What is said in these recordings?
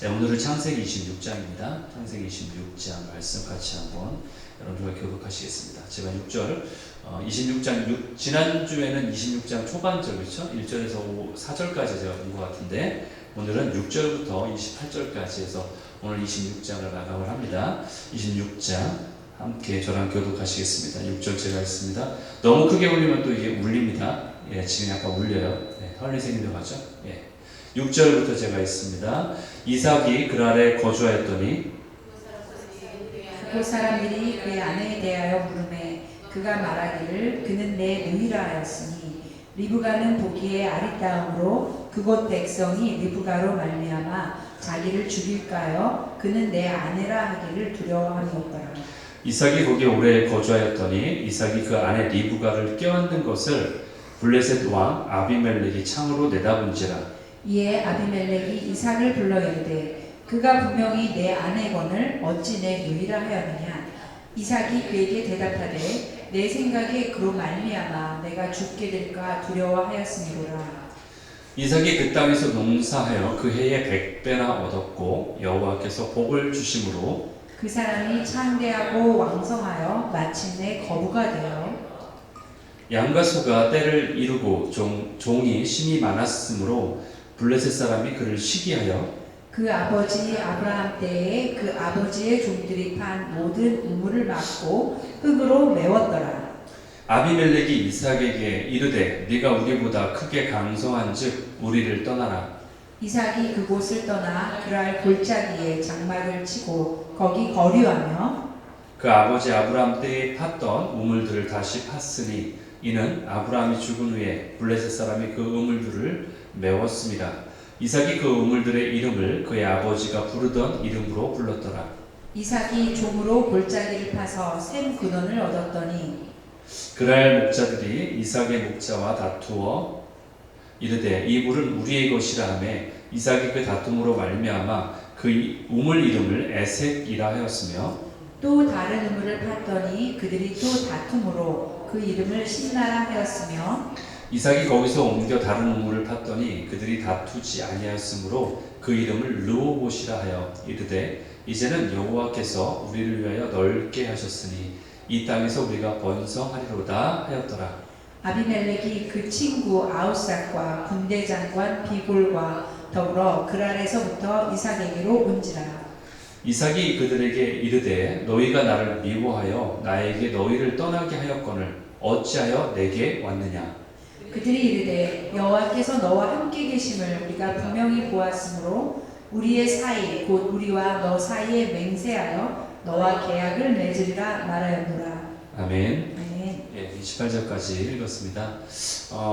네, 오늘은 창세기 26장입니다. 창세기 26장 말씀 같이 한번 여러분들과 교독하시겠습니다. 제가 6절, 26장, 지난주에는 26장 초반절, 그렇죠? 1절에서 4절까지 제가 본 것 같은데, 오늘은 6절부터 28절까지 해서 오늘 26장을 마감을 합니다. 26장 함께 저랑 교독하시겠습니다. 6절 제가 읽습니다. 너무 크게 울리면 또 이게 울립니다. 예, 지금 약간 울려요. 예, 헐리 생긴다고 하죠. 예. 6절부터 제가 읽습니다. 이삭이 그랄에 거주하였더니 그 사람들이 그의 아내에 대하여 물으매 그가 말하기를 그는 내 누이라 하였으니 리브가는 보기에 아리따움으로 그곳 백성이 리브가로 말미암아 자기를 죽일까요? 그는 내 아내라 하기를 두려워함이었더라. 이삭이 거기에 오래 거주하였더니 이삭이 그 아내 리브가를 껴안는 것을 블레셋 왕 아비멜렉이 창으로 내다본지라. 이에 아비멜렉이 이삭을 불러 이르되 그가 분명히 내 아내건을 어찌 내 누이라 하였느냐. 이삭이 그에게 대답하되 내 생각에 그로 말미암아 내가 죽게 될까 두려워하였으니로라. 이삭이 그 땅에서 농사하여 그 해에 100배나 얻었고 여호와께서 복을 주심으로 그 사람이 창대하고 왕성하여 마침내 거부가 되어 양과 소가 때를 이루고 종이 심이 많았으므로 블레셋 사람이 그를 시기하여 그 아버지 아브라함 때에 그 아버지의 종들이 판 모든 우물을 막고 흙으로 메웠더라. 아비멜렉이 이삭에게 이르되 네가 우리보다 크게 강성한즉 우리를 떠나라. 이삭이 그곳을 떠나 그랄 골짜기에 장막을 치고 거기 거류하며 그 아버지 아브라함 때에 팠던 우물들을 다시 팠으니 이는 아브라함이 죽은 후에 블레셋 사람이 그 우물들을 메웠습니다. 이삭이 그 우물들의 이름을 그의 아버지가 부르던 이름으로 불렀더라. 이삭이 종으로 골짜기를 파서 샘 근원을 얻었더니 그날 목자들이 이삭의 목자와 다투어 이르되 이 물은 우리의 것이라 하매 이삭이 그 다툼으로 말미암아 그 우물 이름을 에색이라 하였으며 또 다른 우물을 팠더니 그들이 또 다툼으로 그 이름을 신나라 하였으며 이삭이 거기서 옮겨 다른 우물을 팠더니 그들이 다투지 아니하였으므로 그 이름을 르호봇이라 하여 이르되 이제는 여호와께서 우리를 위하여 넓게 하셨으니 이 땅에서 우리가 번성하리로다 하였더라. 아비멜렉이 그 친구 아우삭과 군대 장관 비골과 더불어 그랄에서부터 이삭에게로 온지라. 이삭이 그들에게 이르되 너희가 나를 미워하여 나에게 너희를 떠나게 하였거늘 어찌하여 내게 왔느냐. 그들이 이르되 여호와께서 너와 함께 계심을 우리가 분명히 보았으므로 우리의 사이 곧 우리와 너 사이에 맹세하여 너와 계약을 맺으리라 말하였노라. 아멘. 아멘. 예, 28절까지 읽었습니다.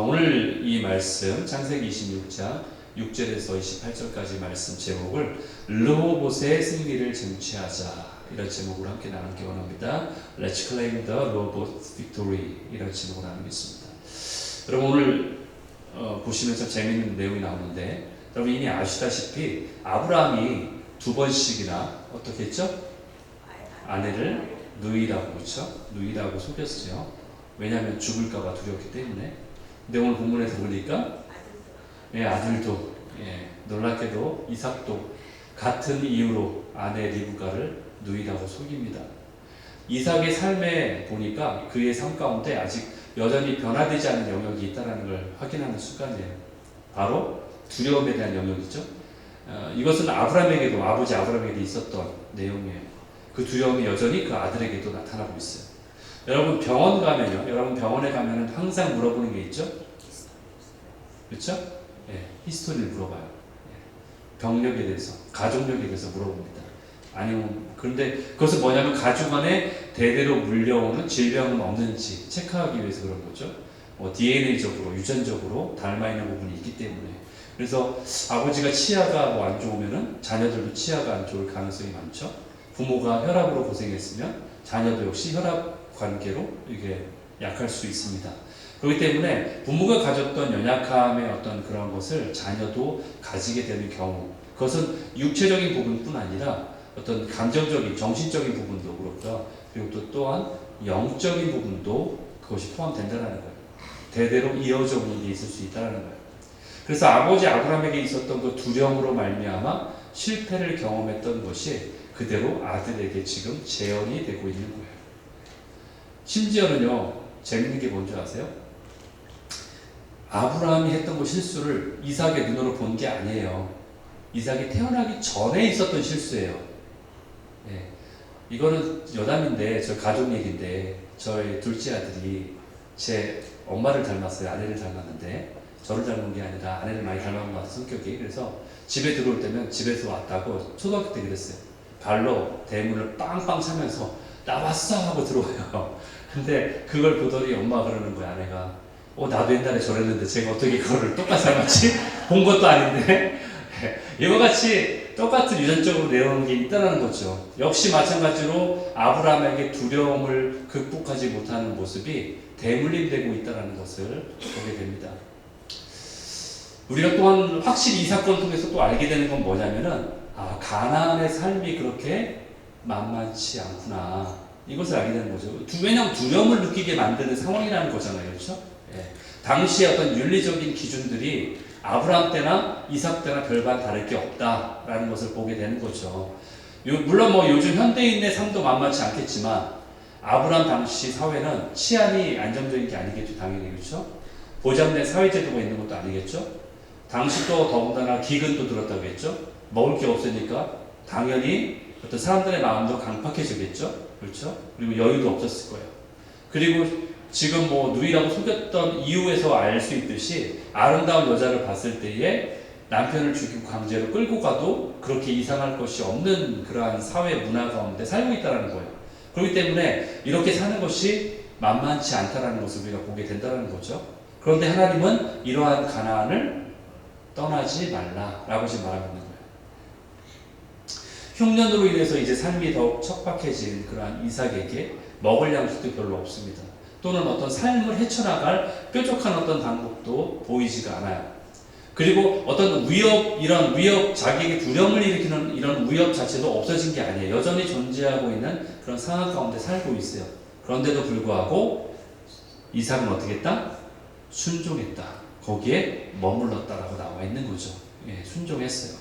오늘 이 말씀 창세기 26장 6절에서 28절까지 말씀 제목을 르호봇의 승리를 쟁취하자 이런 제목으로 함께 나누기 원합니다. Let's claim the Rehoboth victory 이런 제목으로 나누겠습니다. 여러분 오늘 보시면 참 재밌는 내용이 나오는데 여러분 이미 아시다시피 아브라함이 2번씩이나 어떻게 했죠? 아내를 누이라고 그렇죠? 누이라고 속였어요. 왜냐하면 죽을까봐 두려웠기 때문에. 근데 오늘 본문에서 보니까 예, 아들도 놀랍게도 이삭도 같은 이유로 아내 리브가를 누이라고 속입니다. 이삭의 삶에 보니까 그의 삶 가운데 아직 여전히 변화되지 않은 영역이 있다는 걸 확인하는 순간이에요. 바로 두려움에 대한 영역이죠. 이것은 아브라함에게도 아버지 아브라함에게도 있었던 내용이에요. 그 두려움이 여전히 그 아들에게도 나타나고 있어요. 여러분 병원 가면요. 여러분 병원에 가면은 항상 물어보는 게 있죠. 그렇죠? 예, 히스토리를 물어봐요. 예, 병력에 대해서, 가족력에 대해서 물어봅니다. 아니면 그런데 그것은 뭐냐면 가족 안에 대대로 물려오는 질병은 없는지 체크하기 위해서 그런 거죠. DNA적으로 유전적으로 닮아 있는 부분이 있기 때문에. 그래서 아버지가 치아가 안 좋으면은 자녀들도 치아가 안 좋을 가능성이 많죠. 부모가 혈압으로 고생했으면 자녀도 역시 혈압 관계로 이게 약할 수 있습니다. 그렇기 때문에 부모가 가졌던 연약함의 어떤 그런 것을 자녀도 가지게 되는 경우, 그것은 육체적인 부분뿐 아니라 어떤 감정적인, 정신적인 부분도 그렇고요. 그리고 또 또한 영적인 부분도 그것이 포함된다는 거예요. 대대로 이어져 오는 게 있을 수 있다는 거예요. 그래서 아버지 아브라함에게 있었던 그 두려움으로 말미암아 실패를 경험했던 것이 그대로 아들에게 지금 재현이 되고 있는 거예요. 심지어는요, 재밌는 게 뭔지 아세요? 아브라함이 했던 그 실수를 이삭의 눈으로 본 게 아니에요. 이삭이 태어나기 전에 있었던 실수예요. 예. 이거는 여담인데, 저 가족 얘기인데, 저희 둘째 아들이 제 엄마를 닮았어요. 아내를 닮았는데, 저를 닮은 게 아니라 아내를 많이 닮은 것 같아요, 성격이. 그래서 집에 들어올 때면 집에서 왔다고 초등학교 때 그랬어요. 발로 대문을 빵빵 차면서 나왔어! 하고 들어와요. 근데 그걸 보더니 엄마가 그러는 거야, 아내가. 나도 옛날에 저랬는데 제가 어떻게 그거를 똑같이 닮았지? 본 것도 아닌데. 이와 같이 똑같은 유전적으로 내려오는 게 있다는 거죠. 역시 마찬가지로 아브라함에게 두려움을 극복하지 못하는 모습이 대물림되고 있다는 것을 보게 됩니다. 우리가 또한 확실히 이 사건을 통해서 또 알게 되는 건 뭐냐면은, 가나안의 삶이 그렇게 만만치 않구나. 이것을 알게 되는 거죠. 왜냐하면 두려움을 느끼게 만드는 상황이라는 거잖아요. 그렇죠? 예. 당시의 어떤 윤리적인 기준들이 아브라함 때나 이삭 때나 별반 다를 게 없다라는 것을 보게 되는 거죠. 물론 뭐 요즘 현대인의 삶도 만만치 않겠지만 아브라함 당시 사회는 치안이 안정적인 게 아니겠죠. 당연히. 그렇죠? 보장된 사회제도가 있는 것도 아니겠죠. 당시 또 더군다나 기근도 들었다고 했죠. 먹을 게 없으니까 당연히 어떤 사람들의 마음도 강팍해지겠죠. 그렇죠? 그리고 여유도 없었을 거예요. 그리고 지금 뭐 누이라고 속였던 이유에서 알 수 있듯이 아름다운 여자를 봤을 때에 남편을 죽이고 강제로 끌고 가도 그렇게 이상할 것이 없는 그러한 사회 문화 가운데 살고 있다는 거예요. 그렇기 때문에 이렇게 사는 것이 만만치 않다라는 것을 우리가 보게 된다는 거죠. 그런데 하나님은 이러한 가나안을 떠나지 말라라고 지금 말하고 있는 거예요. 흉년으로 인해서 이제 삶이 더욱 척박해진 그러한 이삭에게 먹을 양식도 별로 없습니다. 또는 어떤 삶을 헤쳐나갈 뾰족한 어떤 방법도 보이지가 않아요. 그리고 어떤 이런 위협, 자기에게 두려움을 일으키는 이런 위협 자체도 없어진 게 아니에요. 여전히 존재하고 있는 그런 상황 가운데 살고 있어요. 그런데도 불구하고 이삭은 어떻게 했다? 순종했다. 거기에 머물렀다라고 나와 있는 거죠. 예, 순종했어요.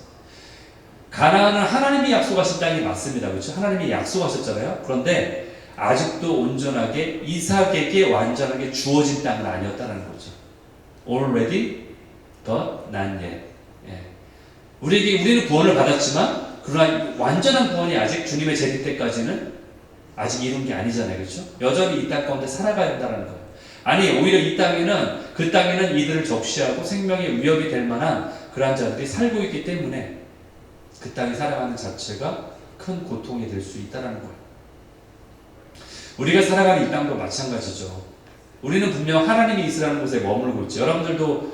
가나안은 하나님이 약속하신 땅이 맞습니다. 그렇죠? 하나님이 약속하셨잖아요. 그런데 아직도 온전하게 이삭에게 완전하게 주어진 땅은 아니었다는 거죠. Already, but not yet. 예. 우리는 구원을 받았지만 그러나 완전한 구원이 아직 주님의 재림 때까지는 아직 이룬 게 아니잖아요. 그렇죠? 여전히 이 땅 가운데 살아가야 한다는 거예요. 아니 오히려 그 땅에는 이들을 적시하고 생명의 위협이 될 만한 그러한 자들이 살고 있기 때문에 그 땅에 살아가는 자체가 큰 고통이 될 수 있다는 거예요. 우리가 살아가는 이 땅도 마찬가지죠. 우리는 분명 하나님이 있으라는 곳에 머물고 있죠. 여러분들도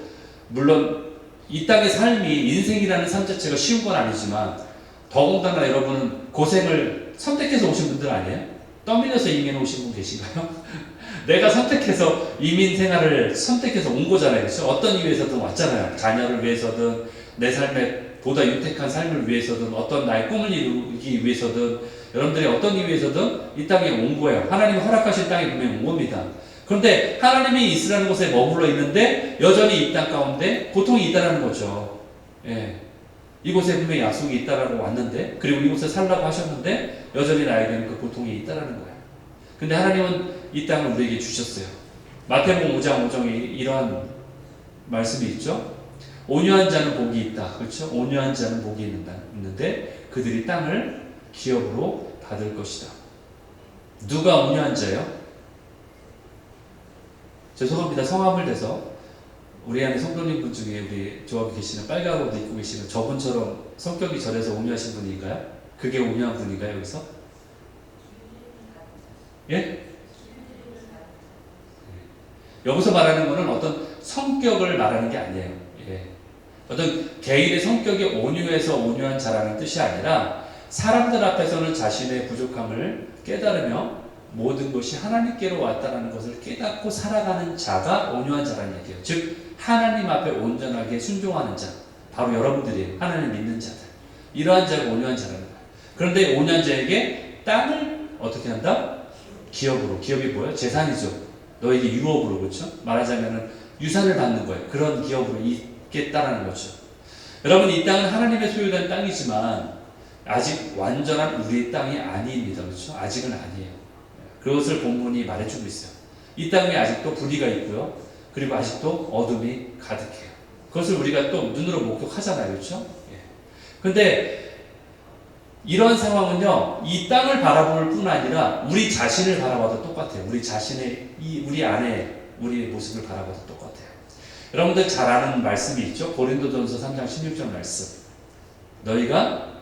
물론 이 땅의 삶이 인생이라는 삶 자체가 쉬운 건 아니지만 더군다나 여러분은 고생을 선택해서 오신 분들 아니에요? 떠밀려서 이민 오신 분 계신가요? 내가 선택해서 이민 생활을 선택해서 온 거잖아요. 그렇죠? 어떤 이유에서든 왔잖아요. 자녀를 위해서든 내 삶에 보다 윤택한 삶을 위해서든 어떤 나의 꿈을 이루기 위해서든 여러분들이 어떤 이유에서든 이 땅에 온 거예요. 하나님이 허락하신 땅에 분명히 온 겁니다. 그런데 하나님이 있으라는 곳에 머물러 있는데 여전히 이 땅 가운데 고통이 있다는 거죠. 예. 이곳에 분명히 약속이 있다라고 왔는데 그리고 이곳에 살라고 하셨는데 여전히 나에게는 그 고통이 있다는 거예요. 근데 하나님은 이 땅을 우리에게 주셨어요. 마태복음 5장 5장에 이러한 말씀이 있죠. 온유한 자는 복이 있다. 그렇죠? 온유한 자는 복이 있는데 그들이 땅을 기업으로 받을 것이다. 누가 온유한 자예요? 죄송합니다. 성함을 대서 우리 안에 성도님 분 중에 우리 저기 계시는 빨간 옷 입고 계시는 저분처럼 성격이 저래서 온유하신 분인가요? 그게 온유한 분인가요? 여기서? 예? 여기서 말하는 것은 어떤 성격을 말하는 게 아니에요. 예. 어떤 개인의 성격이 온유해서 온유한 자라는 뜻이 아니라 사람들 앞에서는 자신의 부족함을 깨달으며 모든 것이 하나님께로 왔다는 것을 깨닫고 살아가는 자가 온유한 자라는 얘기예요. 즉 하나님 앞에 온전하게 순종하는 자, 바로 여러분들이에요. 하나님 믿는 자들. 이러한 자가 온유한 자라는 거예요. 그런데 온유한 자에게 땅을 어떻게 한다? 기업으로. 기업이 뭐예요? 재산이죠. 너에게 유업으로. 그렇죠? 말하자면 유산을 받는 거예요. 그런 기업으로 이 없겠다라는 거죠. 여러분, 이 땅은 하나님의 소유된 땅이지만 아직 완전한 우리의 땅이 아닙니다. 그렇죠? 아직은 아니에요. 그것을 본문이 말해주고 있어요. 이 땅에 아직도 불의가 있고요. 그리고 아직도 어둠이 가득해요. 그것을 우리가 또 눈으로 목격하잖아요. 그렇죠? 그런데 이러한 상황은요, 이 땅을 바라볼 뿐 아니라 우리 자신을 바라봐도 똑같아요. 우리 자신의, 우리 안에 우리의 모습을 바라봐도 똑같아요. 여러분들 잘 아는 말씀이 있죠? 고린도전서 3장 16절 말씀. 너희가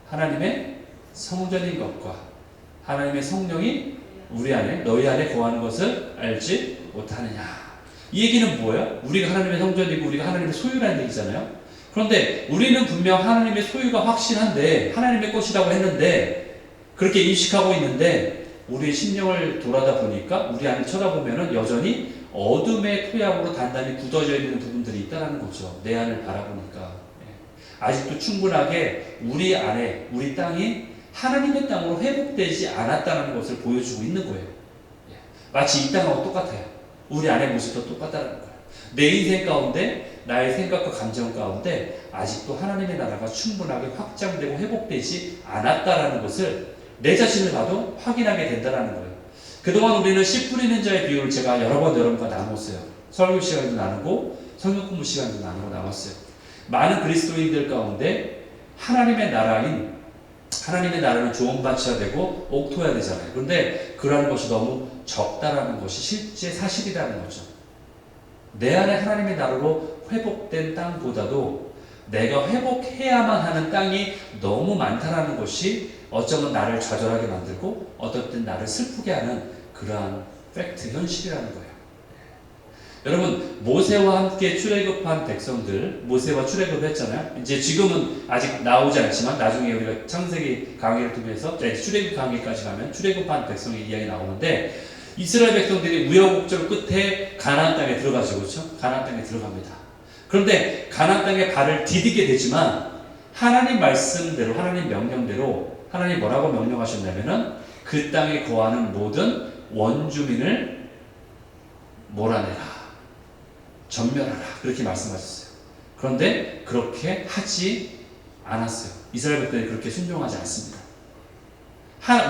하나님의 성전인 것과 하나님의 성령이 우리 안에, 너희 안에 거하는 것을 알지 못하느냐. 이 얘기는 뭐예요? 우리가 하나님의 성전이고 우리가 하나님의 소유라는 얘기잖아요. 그런데 우리는 분명 하나님의 소유가 확실한데, 하나님의 것이라고 했는데, 그렇게 인식하고 있는데, 우리의 심령을 돌아다 보니까 우리 안을 쳐다보면은 여전히 어둠의 토양으로 단단히 굳어져 있는 부분들이 있다는 거죠. 내 안을 바라보니까. 아직도 충분하게 우리 안에, 우리 땅이 하나님의 땅으로 회복되지 않았다는 것을 보여주고 있는 거예요. 마치 이 땅하고 똑같아요. 우리 안의 모습도 똑같다는 거예요. 내 인생 가운데, 나의 생각과 감정 가운데 아직도 하나님의 나라가 충분하게 확장되고 회복되지 않았다는 것을 내 자신을 봐도 확인하게 된다는 거예요. 그동안 우리는 씨 뿌리는 자의 비유를 제가 여러 번 여러분과 나눴어요. 설교 시간도 나누고 성경 공부 시간도 나누고 나눴어요. 많은 그리스도인들 가운데 하나님의 나라는 조언받쳐야 되고 옥토해야 되잖아요. 그런데 그러한 것이 너무 적다라는 것이 실제 사실이라는 거죠. 내 안에 하나님의 나라로 회복된 땅보다도 내가 회복해야만 하는 땅이 너무 많다라는 것이 어쩌면 나를 좌절하게 만들고 어떨 땐 나를 슬프게 하는 그러한 팩트, 현실이라는 거예요. 여러분, 모세와 함께 출애굽한 백성들, 모세와 출애굽했잖아요. 이제 지금은 아직 나오지 않지만 나중에 우리가 창세기 강의를 통해서 출애굽 강의까지 가면 출애굽한 백성의 이야기 나오는데, 이스라엘 백성들이 우여곡절 끝에 가나안 땅에 들어가죠. 그렇죠? 가나안 땅에 들어갑니다. 그런데 가나안 땅에 발을 디디게 되지만 하나님 말씀대로, 하나님 명령대로, 하나님 뭐라고 명령하셨냐면은 그 땅에 거하는 모든 원주민을 몰아내라, 전멸하라, 그렇게 말씀하셨어요. 그런데 그렇게 하지 않았어요. 이스라엘 백성들이 그렇게 순종하지 않습니다.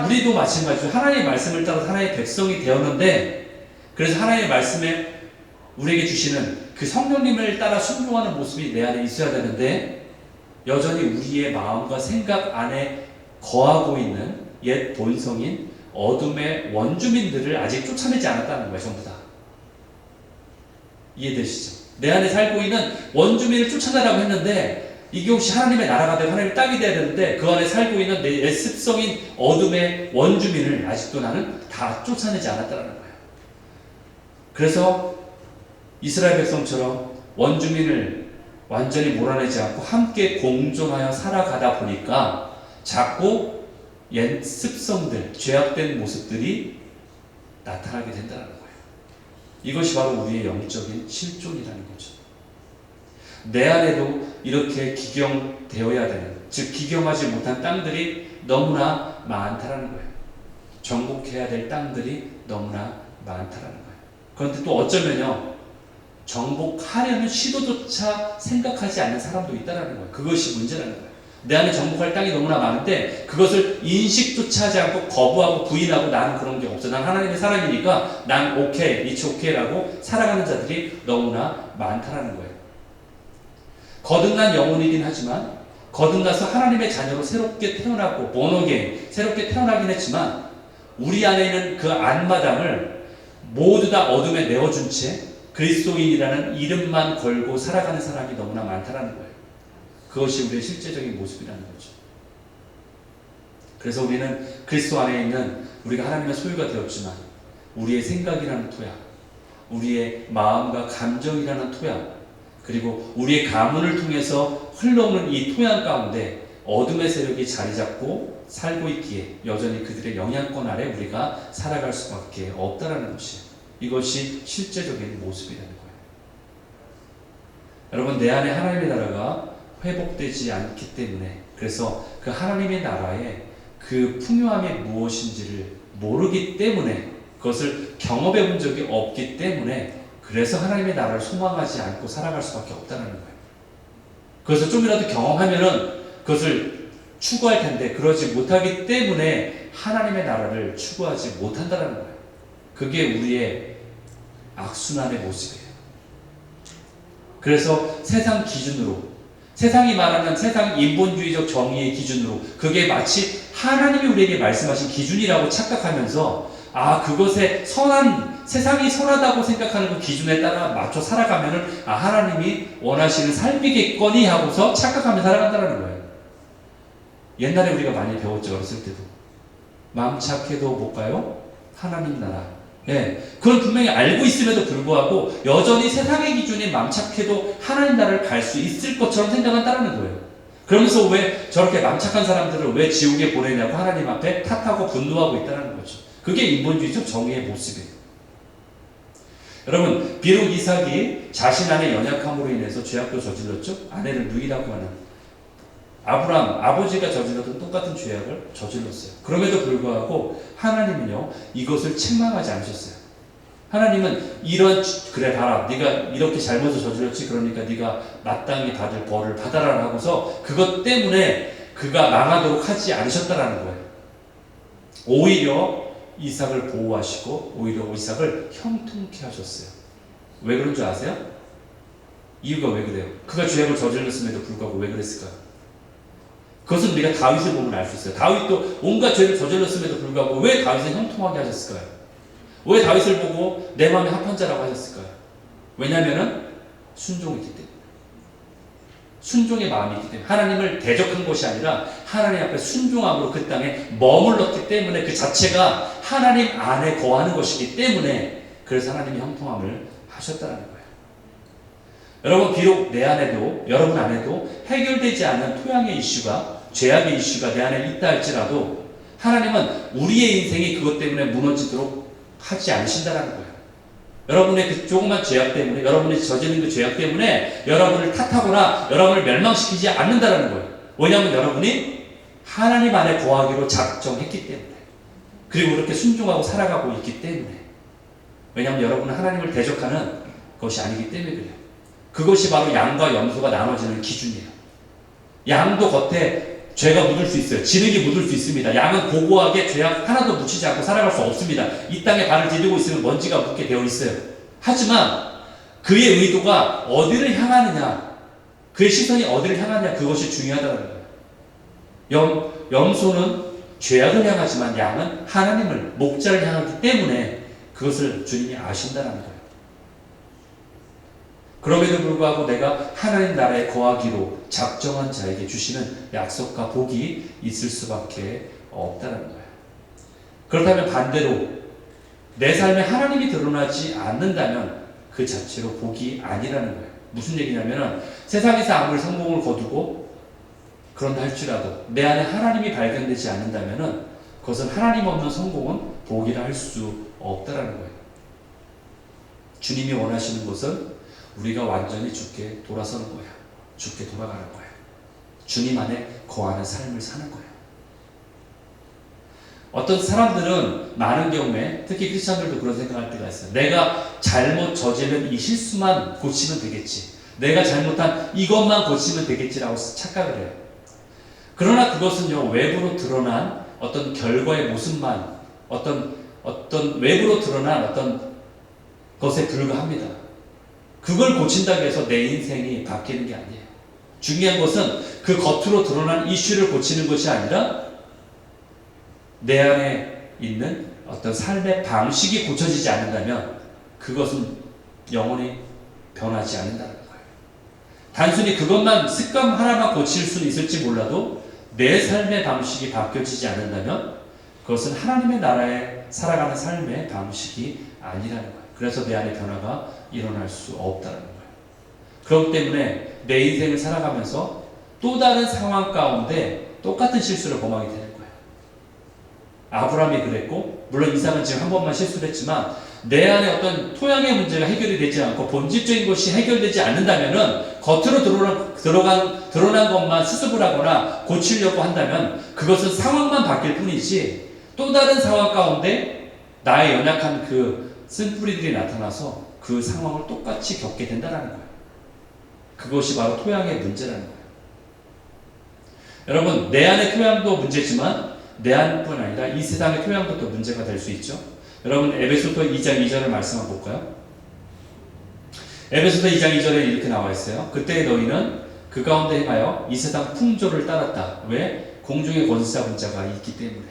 우리도 마찬가지로 하나님의 말씀을 따라 하나님의 백성이 되었는데, 그래서 하나님의 말씀에 우리에게 주시는 그 성령님을 따라 순종하는 모습이 내 안에 있어야 되는데, 여전히 우리의 마음과 생각 안에 거하고 있는 옛 본성인 어둠의 원주민들을 아직 쫓아내지 않았다는 거예요. 전부 다. 이해되시죠? 내 안에 살고 있는 원주민을 쫓아내라고 했는데, 이게 혹시 하나님의 나라가 되고 하나님의 땅이 되어야 되는데 그 안에 살고 있는 내 습성인 어둠의 원주민을 아직도 나는 다 쫓아내지 않았다는 거예요. 그래서 이스라엘 백성처럼 원주민을 완전히 몰아내지 않고 함께 공존하여 살아가다 보니까 자꾸 옛 습성들, 죄악된 모습들이 나타나게 된다는 거예요. 이것이 바로 우리의 영적인 실존이라는 거죠. 내 안에도 이렇게 기경되어야 되는, 즉 기경하지 못한 땅들이 너무나 많다라는 거예요. 정복해야 될 땅들이 너무나 많다라는 거예요. 그런데 또 어쩌면요, 정복하려는 시도조차 생각하지 않는 사람도 있다라는 거예요. 그것이 문제라는 거예요. 내 안에 정복할 땅이 너무나 많은데 그것을 인식조차 하지 않고 거부하고 부인하고 나는 그런 게 없어. 난 하나님의 사람이니까 난 오케이, it's okay라고 살아가는 자들이 너무나 많다라는 거예요. 거듭난 영혼이긴 하지만, 거듭나서 하나님의 자녀로 새롭게 태어나고 본어게인 새롭게 태어나긴 했지만 우리 안에 있는 그 안마당을 모두 다 어둠에 내어준 채 그리스도인이라는 이름만 걸고 살아가는 사람이 너무나 많다라는 거예요. 그것이 우리의 실제적인 모습이라는 거죠. 그래서 우리는 그리스도 안에 있는, 우리가 하나님의 소유가 되었지만 우리의 생각이라는 토양, 우리의 마음과 감정이라는 토양, 그리고 우리의 가문을 통해서 흘러오는 이 토양 가운데 어둠의 세력이 자리 잡고 살고 있기에 여전히 그들의 영향권 아래 우리가 살아갈 수밖에 없다는 것이, 이것이 실제적인 모습이라는 거예요. 여러분, 내 안에 하나님의 나라가 회복되지 않기 때문에, 그래서 그 하나님의 나라의 그 풍요함이 무엇인지를 모르기 때문에, 그것을 경험해 본 적이 없기 때문에 그래서 하나님의 나라를 소망하지 않고 살아갈 수밖에 없다는 거예요. 그래서 좀이라도 경험하면은 그것을 추구할 텐데 그러지 못하기 때문에 하나님의 나라를 추구하지 못한다는 거예요. 그게 우리의 악순환의 모습이에요. 그래서 세상 기준으로, 세상이 말하는 세상 인본주의적 정의의 기준으로 그게 마치 하나님이 우리에게 말씀하신 기준이라고 착각하면서 그것에 세상이 선하다고 생각하는 그 기준에 따라 맞춰 살아가면은 하나님이 원하시는 삶이겠거니 하고서 착각하며 살아간다는 거예요. 옛날에 우리가 많이 배웠죠. 어렸을 때도. 마음 착해도 못 가요? 하나님 나라. 예, 그건 분명히 알고 있음에도 불구하고 여전히 세상의 기준에 마음 착해도 하나님 나라를 갈 수 있을 것처럼 생각한다는 거예요. 그러면서 왜 저렇게 마음 착한 사람들을 왜 지옥에 보내냐고 하나님 앞에 탓하고 분노하고 있다는 거죠. 그게 인본주의적 정의의 모습이에요. 여러분, 비록 이삭이 자신 안의 연약함으로 인해서 죄악도 저질렀죠. 아내를 누이라고 하는 아브라함, 아버지가 저질렀던 똑같은 죄악을 저질렀어요. 그럼에도 불구하고 하나님은요, 이것을 책망하지 않으셨어요. 하나님은 그래 봐라, 네가 이렇게 잘못을 저질렀지, 그러니까 네가 마땅히 받을 벌을 받아라 하고서 그것 때문에 그가 망하도록 하지 않으셨다라는 거예요. 오히려 이삭을 보호하시고 오히려 이삭을 형통케 하셨어요. 왜 그런 줄 아세요? 이유가 왜 그래요? 그가 죄악을 저질렀음에도 불구하고 왜 그랬을까요? 그것은 우리가 다윗을 보면 알 수 있어요. 다윗도 온갖 죄를 저질렀음에도 불구하고 왜 다윗을 형통하게 하셨을까요? 왜 다윗을 보고 내 마음에 합한 자라고 하셨을까요? 왜냐하면 순종이기 때문에. 순종의 마음이 있기 때문에. 하나님을 대적한 것이 아니라 하나님 앞에 순종함으로 그 땅에 머물렀기 때문에 그 자체가 하나님 안에 거하는 것이기 때문에 그래서 하나님이 형통함을 하셨다는 거예요. 여러분, 비록 내 안에도 여러분 안에도 해결되지 않은 토양의 이슈가, 죄악의 이슈가 내 안에 있다 할지라도 하나님은 우리의 인생이 그것 때문에 무너지도록 하지 않으신다는 거예요. 여러분의 그 조그만 죄악 때문에, 여러분이 저지른 그 죄악 때문에 여러분을 탓하거나 여러분을 멸망시키지 않는다는 거예요. 왜냐하면 여러분이 하나님 안에 거하기로 작정했기 때문에, 그리고 그렇게 순종하고 살아가고 있기 때문에. 왜냐하면 여러분은 하나님을 대적하는 것이 아니기 때문에 그래요. 그것이 바로 양과 염소가 나눠지는 기준이에요. 양도 겉에 죄가 묻을 수 있어요. 진흙이 묻을 수 있습니다. 양은 고고하게 죄악 하나도 묻히지 않고 살아갈 수 없습니다. 이 땅에 발을 디디고 있으면 먼지가 묻게 되어 있어요. 하지만 그의 의도가 어디를 향하느냐, 그의 시선이 어디를 향하느냐, 그것이 중요하다는 거예요. 염소는 죄악을 향하지만 양은 하나님을, 목자를 향하기 때문에 그것을 주님이 아신다는 거예요. 그럼에도 불구하고 내가 하나님 나라에 거하기로 작정한 자에게 주시는 약속과 복이 있을 수밖에 없다는 거예요. 그렇다면 반대로 내 삶에 하나님이 드러나지 않는다면 그 자체로 복이 아니라는 거예요. 무슨 얘기냐면 세상에서 아무리 성공을 거두고 그런다 할지라도 내 안에 하나님이 발견되지 않는다면 그것은 하나님 없는 성공은 복이라 할 수 없다는 거예요. 주님이 원하시는 것은 우리가 완전히 주께 돌아서는 거야. 주께 돌아가는 거야. 주님 안에 거하는 삶을 사는 거야. 어떤 사람들은 많은 경우에, 특히 크리스찬들도 그런 생각할 때가 있어요. 내가 잘못 저지른 이 실수만 고치면 되겠지. 내가 잘못한 이것만 고치면 되겠지라고 착각을 해요. 그러나 그것은요, 외부로 드러난 어떤 결과의 모습만, 어떤 외부로 드러난 어떤 것에 불과합니다. 그걸 고친다고 해서 내 인생이 바뀌는 게 아니에요. 중요한 것은 그 겉으로 드러난 이슈를 고치는 것이 아니라 내 안에 있는 어떤 삶의 방식이 고쳐지지 않는다면 그것은 영원히 변하지 않는다는 거예요. 단순히 그것만, 습관 하나만 고칠 수는 있을지 몰라도 내 삶의 방식이 바뀌어지지 않는다면 그것은 하나님의 나라에 살아가는 삶의 방식이 아니라는 거예요. 그래서 내 안에 변화가 일어날 수 없다는 거예요. 그렇기 때문에 내 인생을 살아가면서 또 다른 상황 가운데 똑같은 실수를 범하게 되는 거예요. 아브라함이 그랬고, 물론 이삭은 지금 한 번만 실수를 했지만 내 안에 어떤 토양의 문제가 해결이 되지 않고 본질적인 것이 해결되지 않는다면은 겉으로 드러난 것만 수습을 하거나 고치려고 한다면 그것은 상황만 바뀔 뿐이지 또 다른 상황 가운데 나의 연약한 그 쓴뿌리들이 나타나서 그 상황을 똑같이 겪게 된다는 거예요. 그것이 바로 토양의 문제라는 거예요. 여러분, 내 안의 토양도 문제지만 내 안뿐 아니라 이 세상의 토양도 또 문제가 될 수 있죠. 여러분, 에베소서 2장 2절을 말씀 한번 볼까요? 에베소서 2장 2절에 이렇게 나와 있어요. 그때 너희는 그 가운데 행하여 이 세상 풍조를 따랐다. 왜? 공중의 권세 잡은 자가 있기 때문에.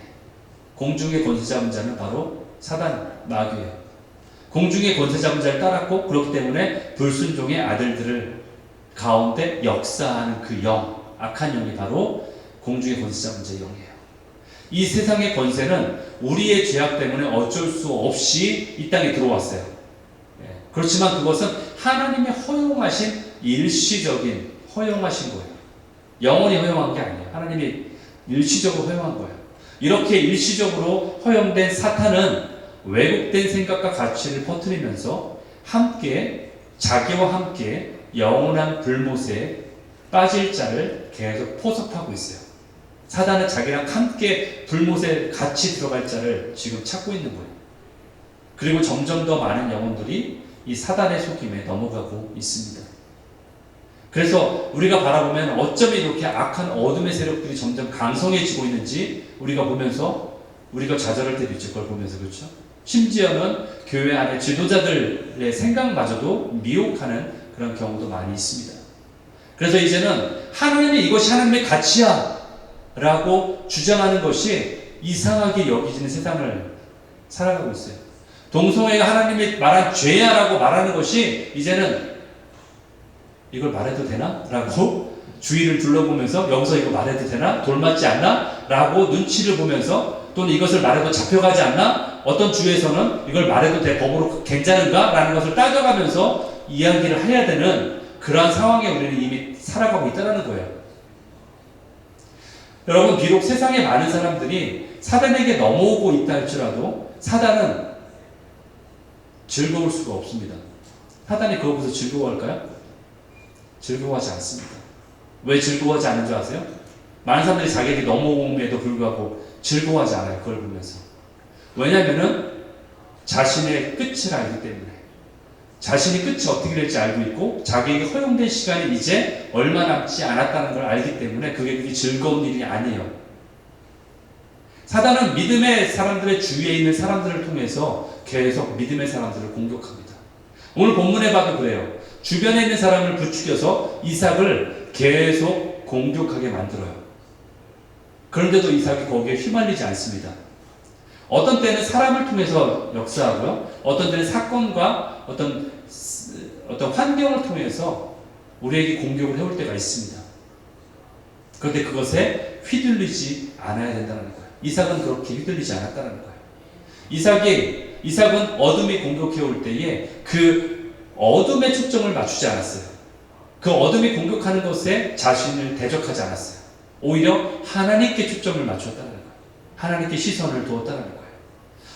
공중의 권세 잡은 자는 바로 사단, 마귀예요. 공중의 권세 잡은 자를 따랐고, 그렇기 때문에 불순종의 아들들을 가운데 역사하는 그 영, 악한 영이 바로 공중의 권세 잡은 자의 영이에요. 이 세상의 권세는 우리의 죄악 때문에 어쩔 수 없이 이 땅에 들어왔어요. 그렇지만 그것은 하나님의 허용하신 일시적인 허용하신 거예요. 영원히 허용한 게 아니에요. 하나님이 일시적으로 허용한 거예요. 이렇게 일시적으로 허용된 사탄은 왜곡된 생각과 가치를 퍼뜨리면서 함께 자기와 함께 영원한 불못에 빠질 자를 계속 포섭하고 있어요. 사단은 자기랑 함께 불못에 같이 들어갈 자를 지금 찾고 있는 거예요. 그리고 점점 더 많은 영혼들이 이 사단의 속임에 넘어가고 있습니다. 그래서 우리가 바라보면 어쩜 이렇게 악한 어둠의 세력들이 점점 강성해지고 있는지 우리가 보면서 우리가 좌절할 때도 있죠. 그걸 보면서. 그렇죠? 심지어는 교회 안에 지도자들의 생각마저도 미혹하는 그런 경우도 많이 있습니다. 그래서 이제는 하나님이 이것이 하나님의 가치야 라고 주장하는 것이 이상하게 여기지는 세상을 살아가고 있어요. 동성애가 하나님이 말한 죄야 라고 말하는 것이 이제는 이걸 말해도 되나? 라고 주위를 둘러보면서 여기서 이거 말해도 되나? 돌맞지 않나? 라고 눈치를 보면서 또는 이것을 말해도 잡혀가지 않나? 어떤 주에서는 이걸 말해도 돼? 법으로 괜찮은가? 라는 것을 따져가면서 이야기를 해야 되는 그러한 상황에 우리는 이미 살아가고 있다는 거예요. 여러분, 비록 세상에 많은 사람들이 사단에게 넘어오고 있다 할지라도 사단은 즐거울 수가 없습니다. 사단이 그거 보면서 즐거워할까요? 즐거워하지 않습니다. 왜 즐거워하지 않는 줄 아세요? 많은 사람들이 자기에게 넘어옴에도 불구하고 즐거워하지 않아요. 그걸 보면서. 왜냐하면은 자신의 끝을 알기 때문에. 자신이 끝이 어떻게 될지 알고 있고 자기에게 허용된 시간이 이제 얼마 남지 않았다는 걸 알기 때문에 그게 즐거운 일이 아니에요. 사단은 믿음의 사람들의 주위에 있는 사람들을 통해서 계속 믿음의 사람들을 공격합니다. 오늘 본문에 봐도 그래요. 주변에 있는 사람을 부추겨서 이삭을 계속 공격하게 만들어요. 그런데도 이삭이 거기에 휘말리지 않습니다. 어떤 때는 사람을 통해서 역사하고요. 어떤 때는 사건과 어떤 환경을 통해서 우리에게 공격을 해올 때가 있습니다. 그런데 그것에 휘둘리지 않아야 된다는 거예요. 이삭은 그렇게 휘둘리지 않았다는 거예요. 이삭은 어둠이 공격해올 때에 그 어둠의 초점을 맞추지 않았어요. 그 어둠이 공격하는 것에 자신을 대적하지 않았어요. 오히려 하나님께 초점을 맞췄다는 거예요. 하나님께 시선을 두었다는 거예요.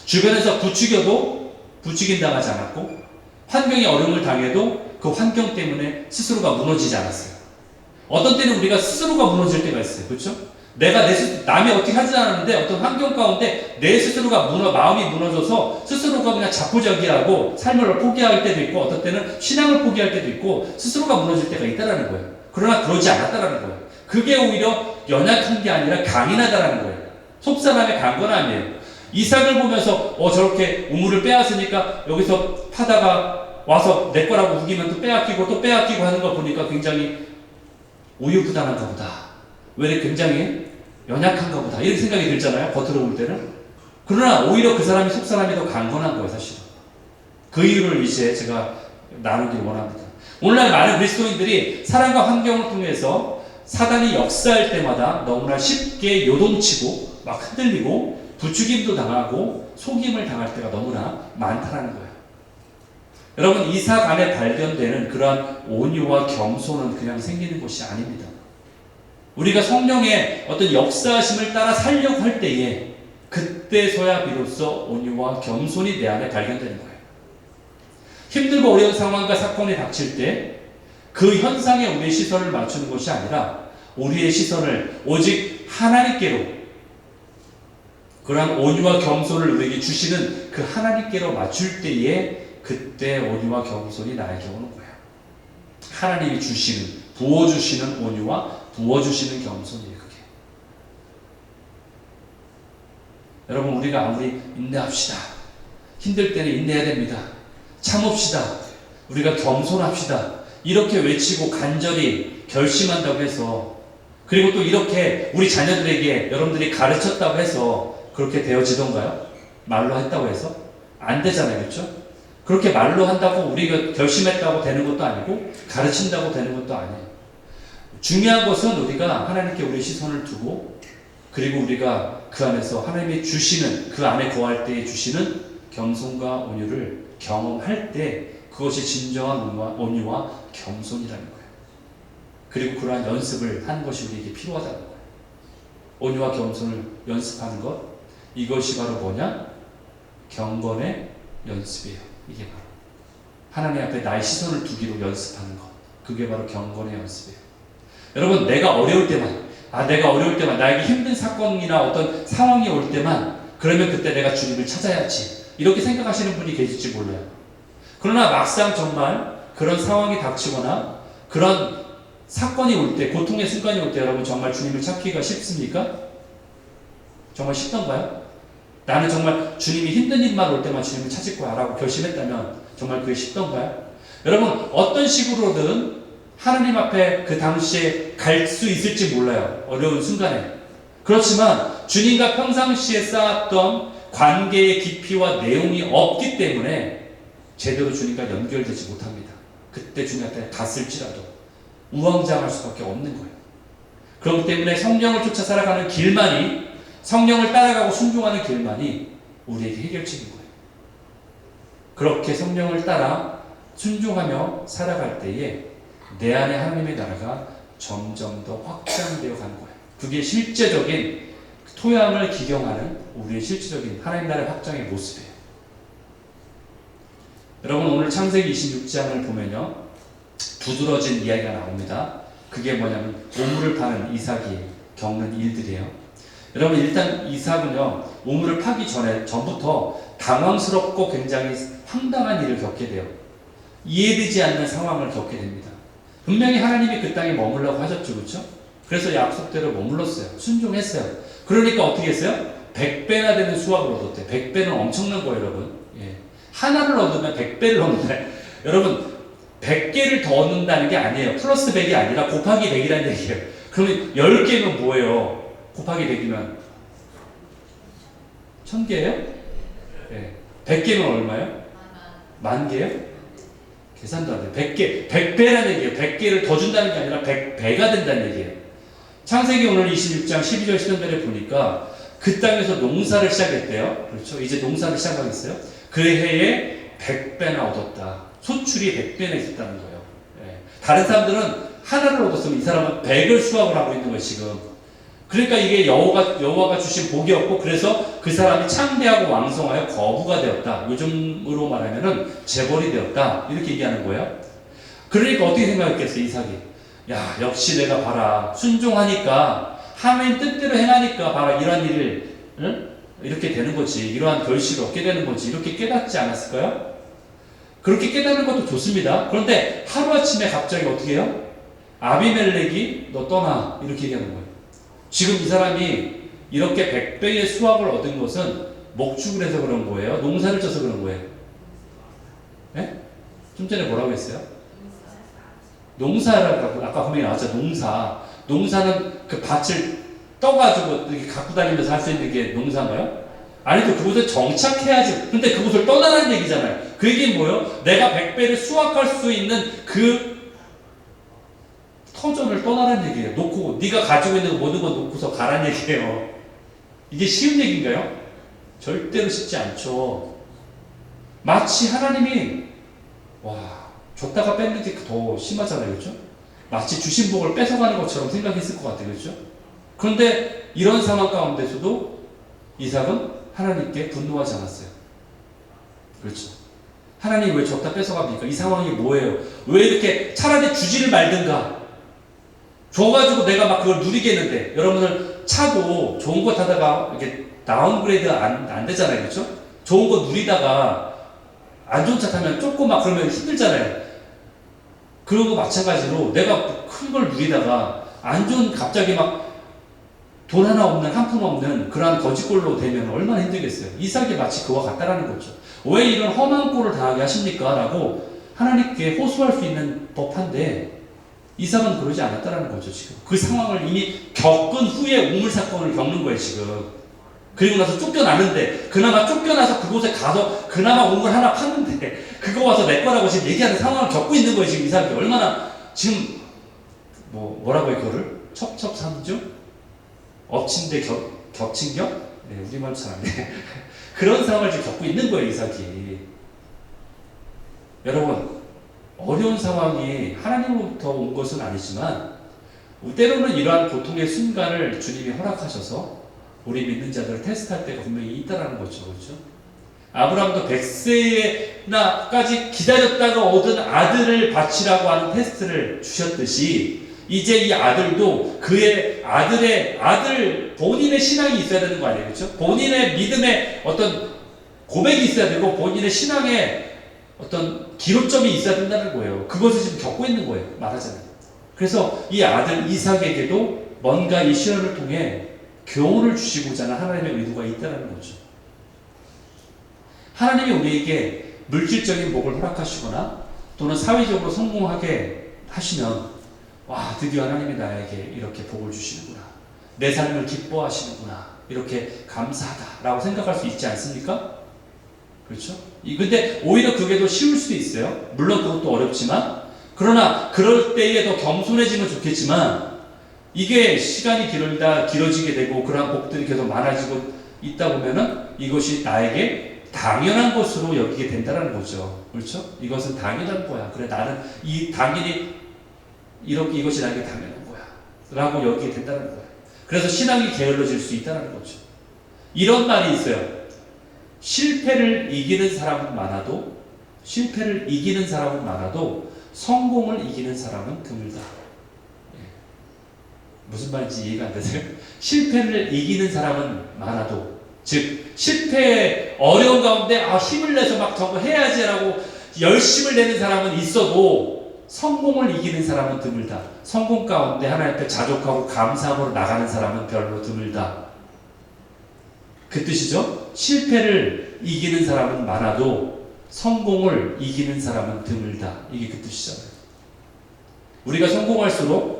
주변에서 부추겨도 부추긴 당하지 않았고 환경에 어려움을 당해도 그 환경 때문에 스스로가 무너지지 않았어요. 어떤 때는 우리가 스스로가 무너질 때가 있어요. 그렇죠? 남이 어떻게 하지 않았는데 어떤 환경 가운데 내 스스로가 마음이 무너져서 스스로가 그냥 자포자기하고 삶을 포기할 때도 있고 어떤 때는 신앙을 포기할 때도 있고 스스로가 무너질 때가 있다라는 거예요. 그러나 그러지 않았다라는 거예요. 그게 오히려 연약한 게 아니라 강인하다라는 거예요. 속사람의 강건 아니에요. 이삭을 보면서 저렇게 우물을 빼앗으니까 여기서 파다가 와서 내 거라고 우기면 또 빼앗기고 하는 거 보니까 굉장히 우유부단한가 보다. 왜 굉장히 연약한가 보다. 이런 생각이 들잖아요. 겉으로 볼 때는. 그러나 오히려 그 사람이 속사람이 더 강건한 거예요. 사실은. 그 이유를 이제 제가 나누길 원합니다. 오늘날 많은 그리스도인들이 사랑과 환경을 통해서 사단이 역사할 때마다 너무나 쉽게 요동치고 막 흔들리고 부추김도 당하고 속임을 당할 때가 너무나 많다는 거예요. 여러분, 이삭 안에 발견되는 그러한 온유와 겸손은 그냥 생기는 것이 아닙니다. 우리가 성령의 어떤 역사하심을 따라 살려고 할 때에 그때서야 비로소 온유와 겸손이 내 안에 발견되는 거예요. 힘들고 어려운 상황과 사건이 닥칠 때 그 현상에 우리의 시선을 맞추는 것이 아니라 우리의 시선을 오직 하나님께로, 그러한 온유와 겸손을 우리에게 주시는 그 하나님께로 맞출 때에 그때 온유와 겸손이 나에게 오는 거예요. 하나님이 주시는, 부어주시는 온유와 부어주시는 겸손이에요. 그게. 여러분, 우리가 아무리 인내합시다, 힘들 때는 인내해야 됩니다, 참읍시다, 우리가 겸손합시다 이렇게 외치고 간절히 결심한다고 해서, 그리고 또 이렇게 우리 자녀들에게 여러분들이 가르쳤다고 해서 그렇게 되어지던가요? 말로 했다고 해서? 안 되잖아요. 그렇죠? 그렇게 말로 한다고 우리가 결심했다고 되는 것도 아니고 가르친다고 되는 것도 아니에요. 중요한 것은 우리가 하나님께 우리 시선을 두고, 그리고 우리가 그 안에서 하나님이 주시는, 그 안에 거할 때에 주시는 겸손과 온유를 경험할 때 그것이 진정한 온유와 겸손이라는 거예요. 그리고 그러한 연습을 하는 것이 우리에게 필요하다는 거예요. 온유와 겸손을 연습하는 것, 이것이 바로 뭐냐? 경건의 연습이에요. 이게 바로 하나님 앞에 나의 시선을 두기로 연습하는 것, 그게 바로 경건의 연습이에요. 여러분, 내가 어려울 때만, 나에게 힘든 사건이나 어떤 상황이 올 때만, 그러면 그때 내가 주님을 찾아야지, 이렇게 생각하시는 분이 계실지 몰라요. 그러나 막상 정말 그런 상황이 닥치거나 그런 사건이 올 때, 고통의 순간이 올 때 여러분 정말 주님을 찾기가 쉽습니까? 정말 쉽던가요? 나는 정말 주님이 힘든 일만 올 때만 주님을 찾을 거야 라고 결심했다면 정말 그게 쉽던가요? 여러분, 어떤 식으로든 하나님 앞에 그 당시에 갈 수 있을지 몰라요. 어려운 순간에. 그렇지만 주님과 평상시에 쌓았던 관계의 깊이와 내용이 없기 때문에 제대로 주님과 연결되지 못합니다. 그때 주님 앞에 갔을지라도 우왕좌왕할 수밖에 없는 거예요. 그렇기 때문에 성령을 쫓아 살아가는 길만이, 성령을 따라가고 순종하는 길만이 우리에게 해결책인 거예요. 그렇게 성령을 따라 순종하며 살아갈 때에 내 안에 하나님의 나라가 점점 더 확장되어 가는 거예요. 그게 실제적인 토양을 기경하는 우리의 실제적인 하나님 나라의 확장의 모습이에요. 여러분, 오늘 창세기 26장을 보면요, 두드러진 이야기가 나옵니다. 그게 뭐냐면 우물을 파는 이삭이 겪는 일들이에요. 여러분, 일단 이삭은요, 우물을 파기 전부터 당황스럽고 굉장히 황당한 일을 겪게 돼요. 이해되지 않는 상황을 겪게 됩니다. 분명히 하나님이 그 땅에 머물라고 하셨죠, 그렇죠? 그래서 약속대로 머물렀어요. 순종했어요. 그러니까 어떻게 했어요? 100배나 되는 수확을 얻었대요. 100배는 엄청난 거예요, 여러분. 예. 하나를 얻으면 100배를 얻는다. 여러분, 100개를 더 얻는다는 게 아니에요. 플러스 100이 아니라 곱하기 100이라는 얘기예요. 그러면 10개면 뭐예요? 곱하기 100이면 1000개예요? 네. 100개면 얼마예요? 10,000개요? 계산도 안 돼요. 100배라는 얘기예요. 100개를 더 준다는 게 아니라 100배가 된다는 얘기예요. 창세기 오늘 26장 12절 13절에 보니까 그 땅에서 농사를 시작했대요. 그렇죠? 이제 농사를 시작하겠어요. 그 해에 100배나 얻었다. 소출이 100배나 있었다는 거예요. 예. 다른 사람들은 하나를 얻었으면 이 사람은 100을 수확을 하고 있는 거예요, 지금. 그러니까 이게 여호와가 주신 복이었고, 그래서 그 사람이 창대하고 왕성하여 거부가 되었다. 요즘으로 말하면은 재벌이 되었다. 이렇게 얘기하는 거예요. 그러니까 어떻게 생각했겠어요, 이삭이? 야, 역시 내가 봐라. 순종하니까, 하나님 뜻대로 행하니까 봐라. 이러한 일을, 응? 이렇게 되는 거지. 이러한 결실을 얻게 되는 거지. 이렇게 깨닫지 않았을까요? 그렇게 깨닫는 것도 좋습니다. 그런데 하루아침에 갑자기 어떻게 해요? 아비멜렉이 너 떠나. 이렇게 얘기하는 거예요. 지금 이 사람이 이렇게 100배의 수확을 얻은 것은 목축을 해서 그런 거예요? 농사를 져서 그런 거예요? 네? 좀 전에 뭐라고 했어요? 농사라고 아까 분명히 나왔죠. 농사는 그 밭을 떠가지고 이렇게 갖고 다니면서 할 수 있는 게 농사인가요? 아니죠. 그곳에 정착해야지. 근데 그곳을 떠나라는 얘기잖아요. 그 얘기는 뭐예요? 내가 100배를 수확할 수 있는 그 터전을 떠나라는 얘기예요. 놓고 네가 가지고 있는 모든 거 놓고서 가라는 얘기예요. 이게 쉬운 얘기인가요? 절대로 쉽지 않죠. 마치 하나님이 줬다가 뺏는 게 더 심하잖아요. 그렇죠? 마치 주신 복을 뺏어가는 것처럼 생각했을 것 같아요. 그렇죠? 그런데 이런 상황 가운데서도 이삭은 하나님께 분노하지 않았어요. 그렇죠? 하나님 왜 줬다 뺏어갑니까? 이 상황이 뭐예요? 왜 이렇게 차라리 주지를 말든가. 줘가지고 내가 막 그걸 누리겠는데, 여러분들 차도 좋은 거 타다가 이렇게 다운그레이드 안 되잖아요. 그렇죠? 좋은 거 누리다가 안 좋은 차 타면 쫓고 막 그러면 힘들잖아요. 그러고 마찬가지로 내가 큰 걸 누리다가 안 좋은 갑자기 막 돈 하나 없는 한 푼 없는 그러한 거지꼴로 되면 얼마나 힘들겠어요. 이삭이 마치 그와 같다라는 거죠. 왜 이런 험한 꼴을 당하게 하십니까? 라고 하나님께 호소할 수 있는 법한데 이삭은 그러지 않았다라는 거죠. 지금 그 상황을 이미 겪은 후에 우물 사건을 겪는 거예요. 지금 그리고 나서 쫓겨나는데 그나마 쫓겨나서 그곳에 가서 그나마 우물 하나 팠는데 그거 와서 내 거라고 지금 얘기하는 상황을 겪고 있는 거예요. 지금 이삭이 얼마나 지금 뭐라고 해 그거를 첩첩산중 엎친 데 겹친 격? 네, 우리말 잘하네. 그런 상황을 지금 겪고 있는 거예요, 이삭이. 여러분, 어려운 상황이 하나님으로부터 온 것은 아니지만, 때로는 이러한 고통의 순간을 주님이 허락하셔서 우리 믿는 자들을 테스트할 때가 분명히 있다라는 거죠. 그렇죠? 아브라함도 100세나까지 기다렸다가 얻은 아들을 바치라고 하는 테스트를 주셨듯이, 이제 이 아들도 그의 아들 본인의 신앙이 있어야 되는 거 아니에요, 그렇죠? 본인의 믿음의 어떤 고백이 있어야 되고 본인의 신앙의 어떤 기로점이 있어야 된다는 거예요. 그것을 지금 겪고 있는 거예요, 말하자면. 그래서 이 아들 이삭에게도 뭔가 이 시련을 통해 교훈을 주시고자 하는 하나님의 의도가 있다는 거죠. 하나님이 우리에게 물질적인 복을 허락하시거나 또는 사회적으로 성공하게 하시면 와, 드디어 하나님이 나에게 이렇게 복을 주시는구나. 내 삶을 기뻐하시는구나. 이렇게 감사하다라고 생각할 수 있지 않습니까? 그렇죠? 근데 오히려 그게 더 쉬울 수도 있어요. 물론 그것도 어렵지만, 그러나 그럴 때에 더 겸손해지면 좋겠지만, 이게 시간이 길어지게 되고 그러한 복들이 계속 많아지고 있다 보면은 이것이 나에게 당연한 것으로 여기게 된다는 거죠. 그렇죠? 이것은 당연한 거야. 그래, 나는 당연히 이것이 나에게 당연한 거야 라고 여기게 된다는 거예요. 그래서 신앙이 게을러질 수 있다는 거죠. 이런 말이 있어요. 실패를 이기는 사람은 많아도 성공을 이기는 사람은 드물다. 무슨 말인지 이해가 안 되세요? 실패를 이기는 사람은 많아도, 즉 실패의 어려운 가운데 힘을 내서 막 저거 해야지라고 열심을 내는 사람은 있어도 성공을 이기는 사람은 드물다. 성공 가운데 하나님 앞에 자족하고 감사함으로 나가는 사람은 별로 드물다. 그 뜻이죠. 실패를 이기는 사람은 많아도 성공을 이기는 사람은 드물다. 이게 그 뜻이잖아요. 우리가 성공할수록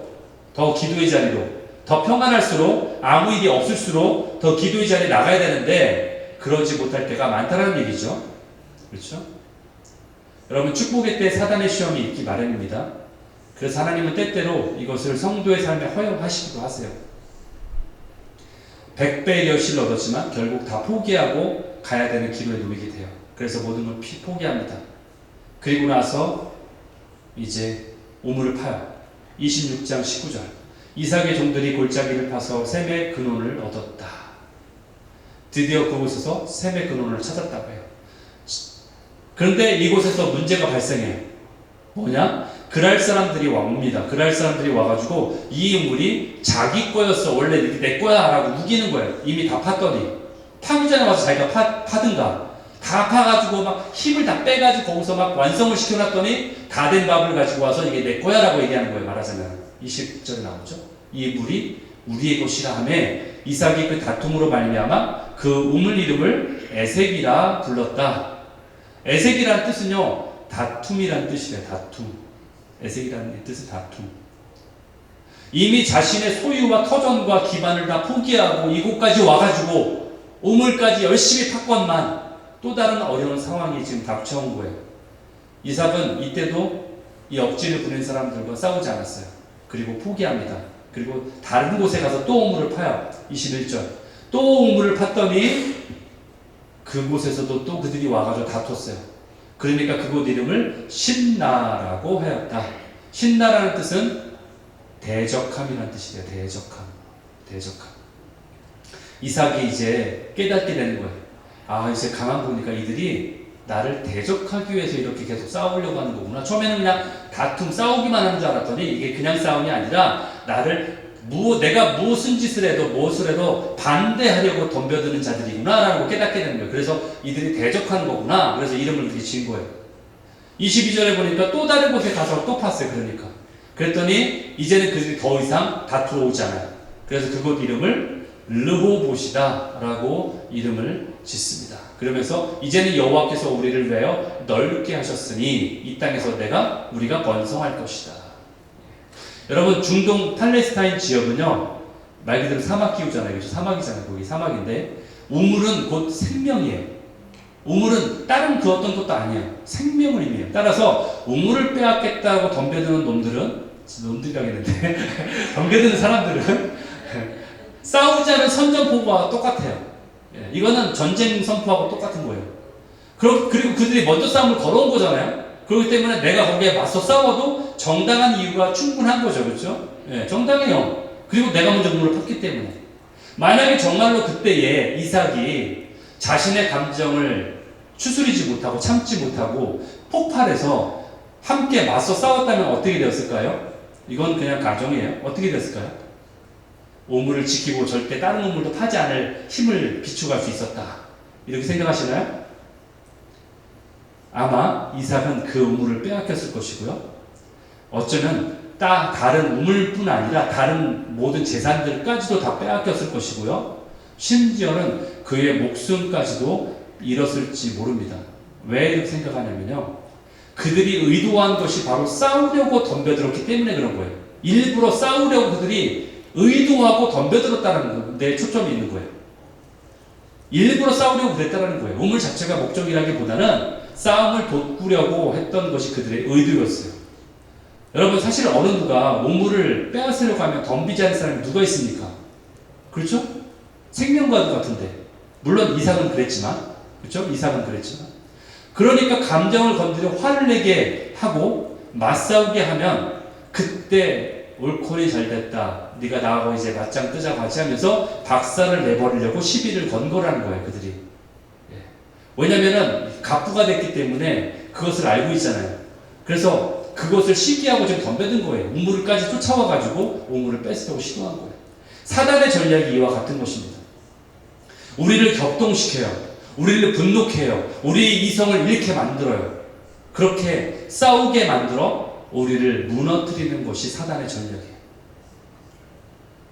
더 기도의 자리로, 더 평안할수록, 아무 일이 없을수록 더 기도의 자리에 나가야 되는데 그러지 못할 때가 많다는 얘기죠. 그렇죠? 여러분, 축복의 때 사단의 시험이 있기 마련입니다. 그래서 하나님은 때때로 이것을 성도의 삶에 허용하시기도 하세요. 100배의 결실을 얻었지만 결국 다 포기하고 가야 되는 기로에 놓이게 돼요. 그래서 모든 걸 포기합니다. 그리고 나서 이제 우물을 파요. 26장 19절. 이삭의 종들이 골짜기를 파서 샘의 근원을 얻었다. 드디어 그곳에서 샘의 근원을 찾았다고 해요. 그런데 이곳에서 문제가 발생해요. 뭐냐? 그랄 사람들이 옵니다. 그랄 사람들이 와가지고 이 우물이 자기 거였어. 원래 내 거야 라고 우기는 거예요. 이미 다 팠더니. 파기 전에 와서 자기가 파든가. 다 파가지고 막 힘을 다 빼가지고 거기서 막 완성을 시켜놨더니 다 된 밥을 가지고 와서 이게 내 거야 라고 얘기하는 거예요. 말하자면 20절에 나오죠. 이 물이 우리의 것이라 하며 이삭이 그 다툼으로 말미암아 그 우물 이름을 에색이라 불렀다. 에색이라는 뜻은요, 다툼이라는 뜻이래요. 다툼. 에색이라는 뜻은 다툼. 이미 자신의 소유와 터전과 기반을 다 포기하고 이곳까지 와가지고 우물까지 열심히 팠건만 또 다른 어려운 상황이 지금 닥쳐온 거예요. 이삭은 이때도 이 억지를 부린 사람들과 싸우지 않았어요. 그리고 포기합니다. 그리고 다른 곳에 가서 또 우물을 파요. 21절. 또 우물을 팠더니 그곳에서도 또 그들이 와가지고 다퉜어요. 그러니까 그곳 이름을 신나라고 하였다. 신나라는 뜻은 대적함이라는 뜻이에요. 대적함. 이삭이 이제 깨닫게 되는 거예요. 이제 가만 보니까 이들이 나를 대적하기 위해서 이렇게 계속 싸우려고 하는 거구나. 처음에는 그냥 싸우기만 하는 줄 알았더니 이게 그냥 싸움이 아니라 나를 내가 무슨 짓을 해도 무엇을 해도 반대하려고 덤벼드는 자들이구나라고 깨닫게 되는 거예요. 그래서 이들이 대적하는 거구나. 그래서 이름을 그렇게 지은 거예요. 22절에 보니까 또 다른 곳에 가서 또 팠어요. 그러니까. 그랬더니 이제는 그들이 더 이상 다투러 오지 않아요. 그래서 그곳 이름을 르호봇이다 라고 이름을 짓습니다. 그러면서 이제는 여호와께서 우리를 위하여 넓게 하셨으니 이 땅에서 우리가 번성할 것이다. 여러분, 중동 팔레스타인 지역은요, 말 그대로 사막 기후잖아요. 그렇죠? 사막이잖아요. 거기 사막인데 우물은 곧 생명이에요. 우물은 다른 그 어떤 것도 아니에요. 생명을 의미해요. 따라서 우물을 빼앗겠다고 덤벼드는 놈들이라겠는데 덤벼드는 사람들은 싸우지 않은 선전포고와 똑같아요. 이거는 전쟁 선포하고 똑같은 거예요. 그리고 그들이 먼저 싸움을 걸어온 거잖아요. 그렇기 때문에 내가 거기에 맞서 싸워도 정당한 이유가 충분한 거죠. 그렇죠? 정당해요. 그리고 내가 먼저 우물을 팠기 때문에. 만약에 정말로 그때에 이삭이 자신의 감정을 추스리지 못하고 참지 못하고 폭발해서 함께 맞서 싸웠다면 어떻게 되었을까요? 이건 그냥 가정이에요. 어떻게 되었을까요? 우물을 지키고 절대 다른 우물도 파지 않을 힘을 비추갈 수 있었다. 이렇게 생각하시나요? 아마 이삭은 그 우물을 빼앗겼을 것이고요. 어쩌면 다른 우물뿐 아니라 다른 모든 재산들까지도 다 빼앗겼을 것이고요. 심지어는 그의 목숨까지도 잃었을지 모릅니다. 왜 이렇게 생각하냐면요. 그들이 의도한 것이 바로 싸우려고 덤벼들었기 때문에 그런 거예요. 일부러 싸우려고 그들이 의도하고 덤벼들었다는 데 초점이 있는 거예요. 일부러 싸우려고 그랬다는 거예요. 우물 자체가 목적이라기보다는 싸움을 돋구려고 했던 것이 그들의 의도였어요. 여러분, 사실 어느 누가 우물을 빼앗으려고 하면 덤비지 않을 사람이 누가 있습니까? 그렇죠? 생명과도 같은데. 물론 이삭은 그랬지만, 그렇죠? 이삭은 그랬지만. 그러니까 감정을 건드려 화를 내게 하고 맞싸우게 하면 그때 옳거니 잘됐다. 네가 나하고 이제 맞짱 뜨자고 같이 하면서 박살을 내버리려고 시비를 건 거라는 거예요. 그들이. 왜냐면은 갑부가 됐기 때문에 그것을 알고 있잖아요. 그래서 그것을 시기하고 좀 덤벼든 거예요. 우물까지 쫓아와가지고 우물을 뺏으려고 시도한 거예요. 사단의 전략이 이와 같은 것입니다. 우리를 격동시켜요. 우리를 분노케 해요. 우리의 이성을 잃게 만들어요. 그렇게 싸우게 만들어 우리를 무너뜨리는 것이 사단의 전략이에요.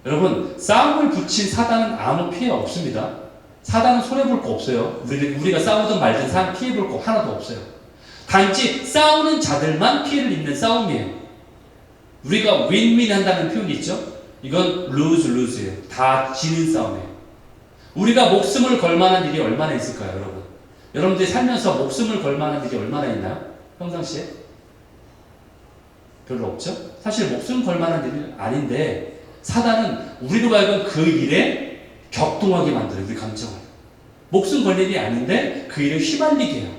여러분, 싸움을 붙인 사단은 아무 피해 없습니다. 사단은 손해볼 거 없어요. 우리가 싸우든 말든 피해볼 거 하나도 없어요. 단지 싸우는 자들만 피해를 입는 싸움이에요. 우리가 윈윈 한다는 표현이 있죠? 이건 lose-lose예요. 다 지는 싸움이에요. 우리가 목숨을 걸 만한 일이 얼마나 있을까요, 여러분? 여러분들이 살면서 목숨을 걸 만한 일이 얼마나 있나요? 평상시에? 별로 없죠? 사실 목숨 걸 만한 일은 아닌데 사단은 우리로 하여금 그 일에 격동하게 만들어요. 우리 감정을. 목숨 걸 일이 아닌데 그 일에 휘말리게 해요.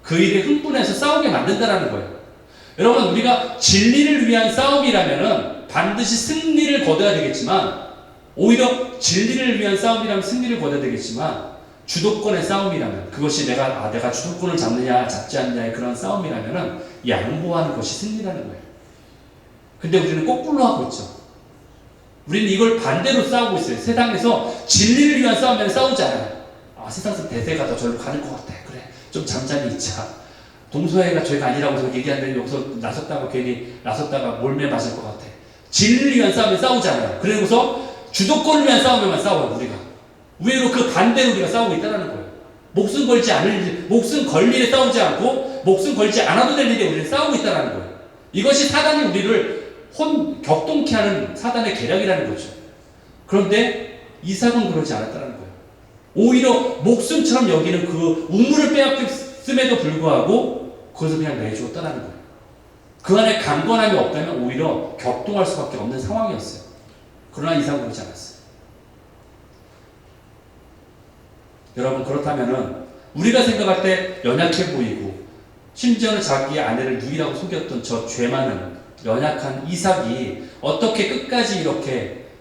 그 일에 흥분해서 싸우게 만든다는 거예요. 여러분, 우리가 진리를 위한 싸움이라면 반드시 승리를 거둬야 되겠지만, 오히려 진리를 위한 싸움이라면 승리를 거둬야 되겠지만, 주도권의 싸움이라면, 그것이 내가 주도권을 잡느냐 잡지 않느냐의 그런 싸움이라면 양보하는 것이 승리라는 거예요. 근데 우리는 거꾸로 하고 있죠. 우리는 이걸 반대로 싸우고 있어요. 세상에서 진리를 위한 싸움에는 싸우지 않아요. 세상에서 대세가 더 절로 가는 것 같아. 그래, 좀 잠잠히 있자. 동서애가 죄가 아니라고 얘기하는데 여기서 괜히 나섰다가 몰매 맞을 것 같아. 진리를 위한 싸움에 싸우지 않아요. 그리고서 주도권을 위한 싸움에만 싸워요. 우리가 의외로 그 반대로 우리가 싸우고 있다는 거예요. 목숨 걸 일에 싸우지 않고 목숨 걸지 않아도 될 일에 우리는 싸우고 있다는 거예요. 이것이 사단이 우리를 격동케 하는 사단의 계략이라는 거죠. 그런데 이삭은 그러지 않았다는 거예요. 오히려 목숨처럼 여기는 그 우물을 빼앗겼음에도 불구하고 그것을 그냥 내주었다는 거예요. 그 안에 강건함이 없다면 오히려 격동할 수밖에 없는 상황이었어요. 그러나 이삭은 그러지 않았어요. 여러분, 그렇다면은 우리가 생각할 때 연약해 보이고 심지어는 자기의 아내를 누이라고 속였던 저 죄 많은 연약한 이삭이 어떻게 끝까지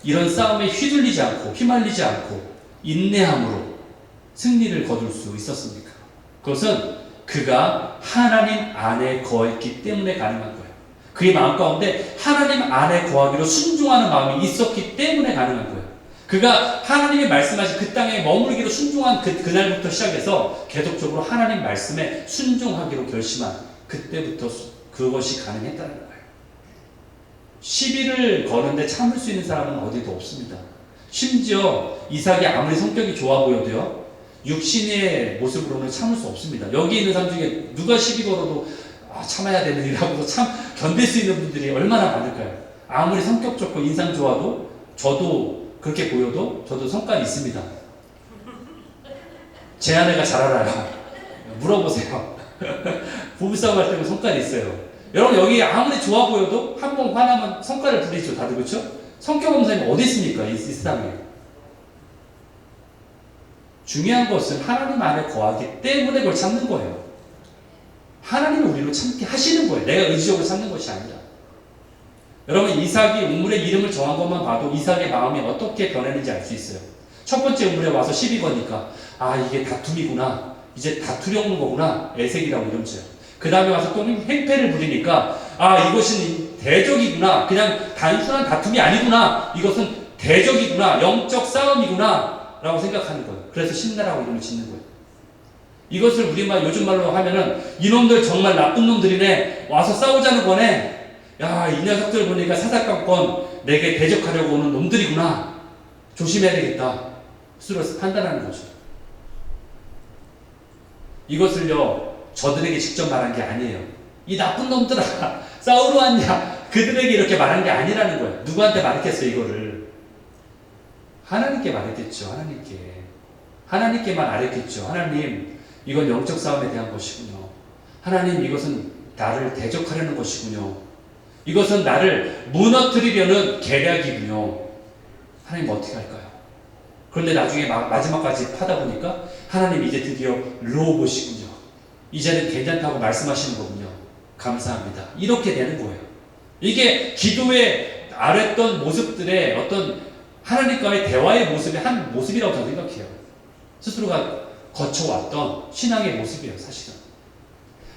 이런 싸움에 휘둘리지 않고 휘말리지 않고 인내함으로 승리를 거둘 수 있었습니까? 그것은 그가 하나님 안에 거했기 때문에 가능한 거예요. 그의 마음 가운데 하나님 안에 거하기로 순종하는 마음이 있었기 때문에 가능한 거예요. 그가 하나님이 말씀하신 그 땅에 머물기로 순종한 그날부터 시작해서 계속적으로 하나님 말씀에 순종하기로 결심한 그때부터 그것이 가능했다는 거예요. 시비를 거는데 참을 수 있는 사람은 어디도 없습니다. 심지어 이삭이 아무리 성격이 좋아 보여도요, 육신의 모습으로는 참을 수 없습니다. 여기 있는 사람 중에 누가 시비 걸어도 참아야 되는 일하고도 참 견딜 수 있는 분들이 얼마나 많을까요? 아무리 성격 좋고 인상 좋아도, 저도 그렇게 보여도 저도 성깔이 있습니다. 제 아내가 잘 알아요. 물어보세요. 부부싸움 할 때는 성깔이 있어요. 여러분, 여기 아무리 좋아 보여도 한 번 화나면 성깔을 부리죠. 다들 그렇죠? 성격 없는 사람이 어디 있습니까? 이 세상에. 중요한 것은 하나님 안에 거하기 때문에 그걸 참는 거예요. 하나님이 우리로 참게 하시는 거예요. 내가 의지적으로 참는 것이 아니라. 여러분, 이삭이 우물에 이름을 정한 것만 봐도 이삭의 마음이 어떻게 변했는지 알 수 있어요. 첫 번째 우물에 와서 시비 거니까 이게 다툼이구나, 이제 다투려는 거구나, 애색이라고 이러면서요. 그 다음에 와서 또 행패를 부리니까 이것은 대적이구나, 그냥 단순한 다툼이 아니구나, 이것은 대적이구나, 영적 싸움이구나 라고 생각하는 거예요. 그래서 신나라고 이름을 짓는 거예요. 이것을 우리말 요즘 말로 하면은 이놈들 정말 나쁜 놈들이네, 와서 싸우자는 거네, 이 녀석들 보니까 사사건건 내게 대적하려고 오는 놈들이구나, 조심해야 되겠다 스스로 판단하는 거죠. 이것을요 저들에게 직접 말한 게 아니에요. 이 나쁜 놈들아 싸우러 왔냐, 그들에게 이렇게 말한 게 아니라는 거예요. 누구한테 말했겠어요? 이거를 하나님께 말했겠죠. 하나님께만 알았겠죠. 하나님, 이건 영적 싸움에 대한 것이군요. 하나님, 이것은 나를 대적하려는 것이군요. 이것은 나를 무너뜨리려는 계략이군요. 하나님 어떻게 할까요? 그런데 나중에 마지막까지 파다 보니까 하나님 이제 드디어 로봇이군요. 이제는 괜찮다고 말씀하시는 거군요. 감사합니다. 이렇게 되는 거예요. 이게 기도에 아랬던 모습들의 어떤 하나님과의 대화의 모습의 한 모습이라고 저는 생각해요. 스스로가 거쳐왔던 신앙의 모습이에요, 사실은.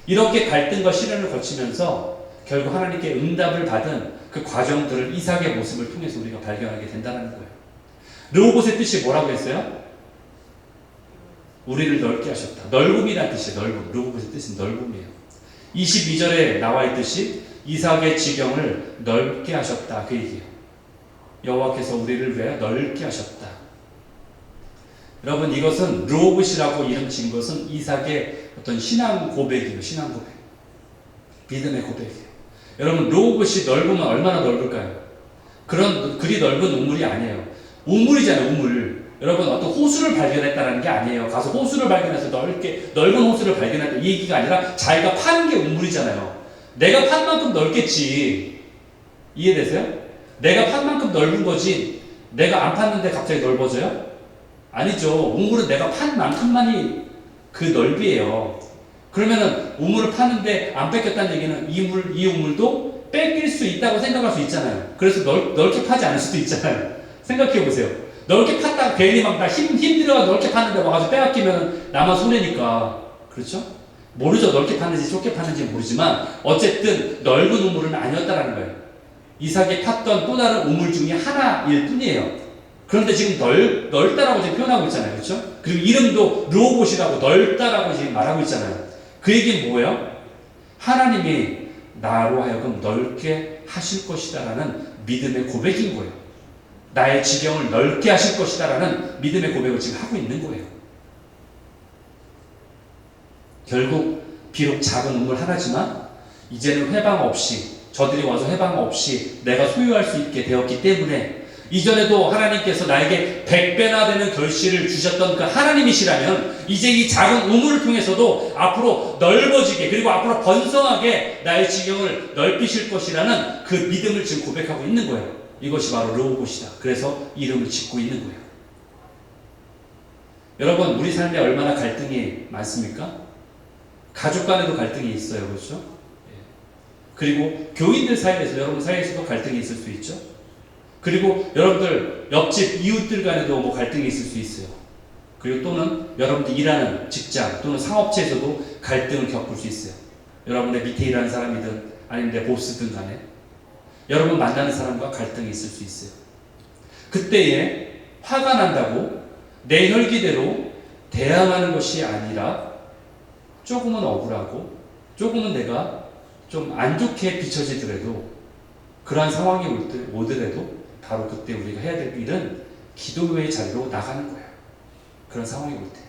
이렇게 갈등과 시련을 거치면서 결국 하나님께 응답을 받은 그 과정들을 이삭의 모습을 통해서 우리가 발견하게 된다는 거예요. 르호봇의 뜻이 뭐라고 했어요? 우리를 넓게 하셨다. 넓음이라는 뜻이에요. 넓음. 르호봇의 뜻은 넓음이에요. 22절에 나와 있듯이 이삭의 지경을 넓게 하셨다, 그 얘기예요. 여호와께서 우리를 왜 넓게 하셨다. 여러분, 이것은 르호봇이라고 이름 지은 것은 이삭의 어떤 신앙 고백이에요. 신앙 고백, 믿음의 고백이에요. 여러분, 르호봇이 넓으면 얼마나 넓을까요? 그리 넓은 우물이 아니에요. 우물이잖아요, 우물. 여러분, 어떤 호수를 발견했다는 게 아니에요. 가서 호수를 발견해서 넓은 호수를 발견했다, 이 얘기가 아니라 자기가 파는 게 우물이잖아요. 내가 판 만큼 넓겠지. 이해되세요? 내가 판 만큼 넓은 거지, 내가 안 팠는데 갑자기 넓어져요? 아니죠. 우물은 내가 판 만큼만이 그 넓이에요. 그러면은 우물을 파는데 안 뺏겼다는 얘기는 이 우물도 뺏길 수 있다고 생각할 수 있잖아요. 그래서 넓게 파지 않을 수도 있잖아요. 생각해 보세요. 넓게 팠다가 괜히 막 나 힘들어가 넓게 팠는데 와가지고 빼앗기면 나만 손해니까. 그렇죠? 모르죠. 넓게 팠는지 좁게 팠는지 모르지만 어쨌든 넓은 우물은 아니었다라는 거예요. 이삭이 팠던 또 다른 우물 중에 하나일 뿐이에요. 그런데 지금 넓다라고 지금 표현하고 있잖아요. 그렇죠? 그리고 이름도 르호봇이라고 넓다라고 지금 말하고 있잖아요. 그 얘기는 뭐예요? 하나님이 나로 하여금 넓게 하실 것이다라는 믿음의 고백인 거예요. 나의 지경을 넓게 하실 것이다라는 믿음의 고백을 지금 하고 있는 거예요. 결국 비록 작은 우물 하나지만 이제는 회방 없이, 저들이 와서 회방 없이 내가 소유할 수 있게 되었기 때문에, 이전에도 하나님께서 나에게 100배나 되는 결실을 주셨던 그 하나님이시라면 이제 이 작은 우물을 통해서도 앞으로 넓어지게, 그리고 앞으로 번성하게 나의 지경을 넓히실 것이라는 그 믿음을 지금 고백하고 있는 거예요. 이것이 바로 르호봇이다. 그래서 이름을 짓고 있는 거예요. 여러분, 우리 삶에 얼마나 갈등이 많습니까? 가족 간에도 갈등이 있어요. 그렇죠? 그리고 교인들 사이에서, 여러분 사이에서도 갈등이 있을 수 있죠. 그리고 여러분들 옆집 이웃들 간에도 뭐 갈등이 있을 수 있어요. 그리고 또는 여러분들 일하는 직장 또는 상업체에서도 갈등을 겪을 수 있어요. 여러분의 밑에 일하는 사람이든 아니면 내 보스든 간에 여러분 만나는 사람과 갈등이 있을 수 있어요. 그때에 화가 난다고 내 혈기대로 대항하는 것이 아니라 조금은 억울하고 조금은 내가 좀 안 좋게 비춰지더라도 그러한 상황이 오더라도 바로 그때 우리가 해야 될 일은 기도의 자리로 나가는 거예요. 그런 상황이 올 때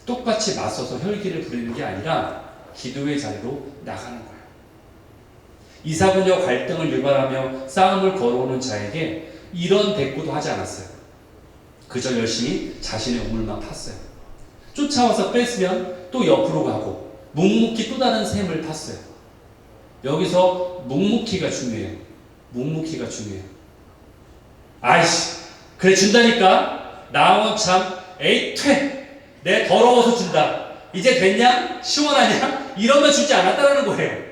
똑같이 맞서서 혈기를 부리는 게 아니라 기도의 자리로 나가는 거예요. 이삭은요 갈등을 유발하며 싸움을 걸어오는 자에게 이런 대꾸도 하지 않았어요. 그저 열심히 자신의 우물만 팠어요. 쫓아와서 뺏으면 또 옆으로 가고 묵묵히 또 다른 샘을 팠어요. 여기서 묵묵히가 중요해요. 묵묵히가 중요해요. 아이씨 그래 준다니까 나온 참 에이 퇴내 더러워서 준다 이제 됐냐 시원하냐 이러면 주지 않았다라는 거예요.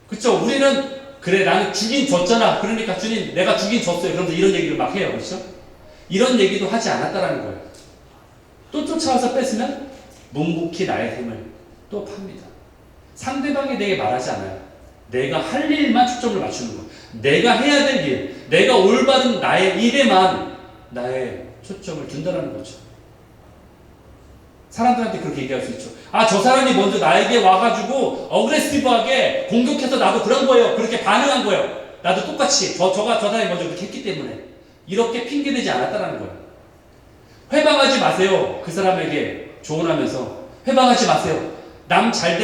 그쵸? 우리는 그래 나는 주긴 줬잖아 그러니까 주님 내가 주긴 줬어요 그러면서 이런 얘기를 막 해요. 그렇죠? 이런 얘기도 하지 않았다라는 거예요. 또 쫓아와서 뺏으면 묵묵히 나의 힘을 또 팝니다. 상대방이 내게 말하지 않아요. 내가 할 일만 초점을 맞추는 거예요. 내가 해야 될 일, 내가 올바른 나의 일에만 나의 초점을 둔다는 거죠. 사람들한테 그렇게 얘기할 수 있죠. 아, 저 사람이 먼저 나에게 와가지고 어그레시브하게 공격해서 나도 그런 거예요. 그렇게 반응한 거예요. 나도 똑같이 저 사람이 먼저 그렇게 했기 때문에 이렇게 핑계대지 않았다는 거예요. 회방하지 마세요. 그 사람에게 조언하면서 회방하지 마세요. 남 잘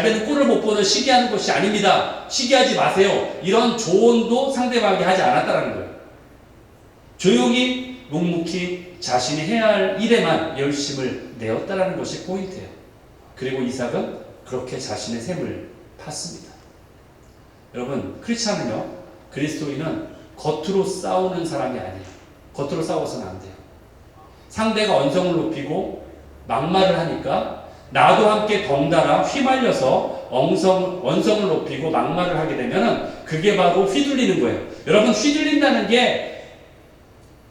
되는 꼴을 못 보는 시기하는 것이 아닙니다. 시기하지 마세요. 이런 조언도 상대방에게 하지 않았다는 거예요. 조용히 묵묵히 자신이 해야 할 일에만 열심을 내었다는 것이 포인트예요. 그리고 이삭은 그렇게 자신의 샘을 팠습니다. 여러분 크리스찬은요 그리스도인은 겉으로 싸우는 사람이 아니에요. 겉으로 싸워서는 안 돼요. 상대가 언성을 높이고 막말을 하니까 나도 함께 덩달아 휘말려서 언성을 높이고 막말을 하게 되면은 그게 바로 휘둘리는 거예요. 여러분 휘둘린다는 게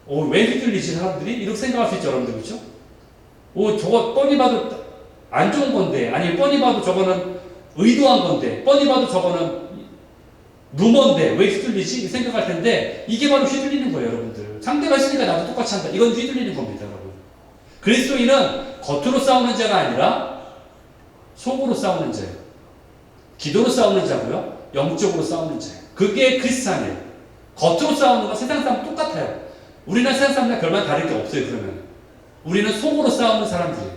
왜 휘둘리지 사람들이? 이렇게 생각할 수 있죠 여러분들. 그렇죠? 저거 뻔히 봐도 안 좋은 건데 아니 뻔히 봐도 저거는 의도한 건데 뻔히 봐도 저거는 루머인데 왜 휘둘리지? 생각할 텐데 이게 바로 휘둘리는 거예요 여러분들. 상대가 있으니까 나도 똑같이 한다. 이건 휘둘리는 겁니다 여러분. 그리스도인은 겉으로 싸우는 자가 아니라 속으로 싸우는 자예요. 기도로 싸우는 자고요. 영적으로 싸우는 자예요. 그게 크리스찬이에요. 겉으로 싸우는 건 세상 사람 똑같아요. 우리는 세상 사람이랑 별반 다를 게 없어요. 그러면 우리는 속으로 싸우는 사람들이에요.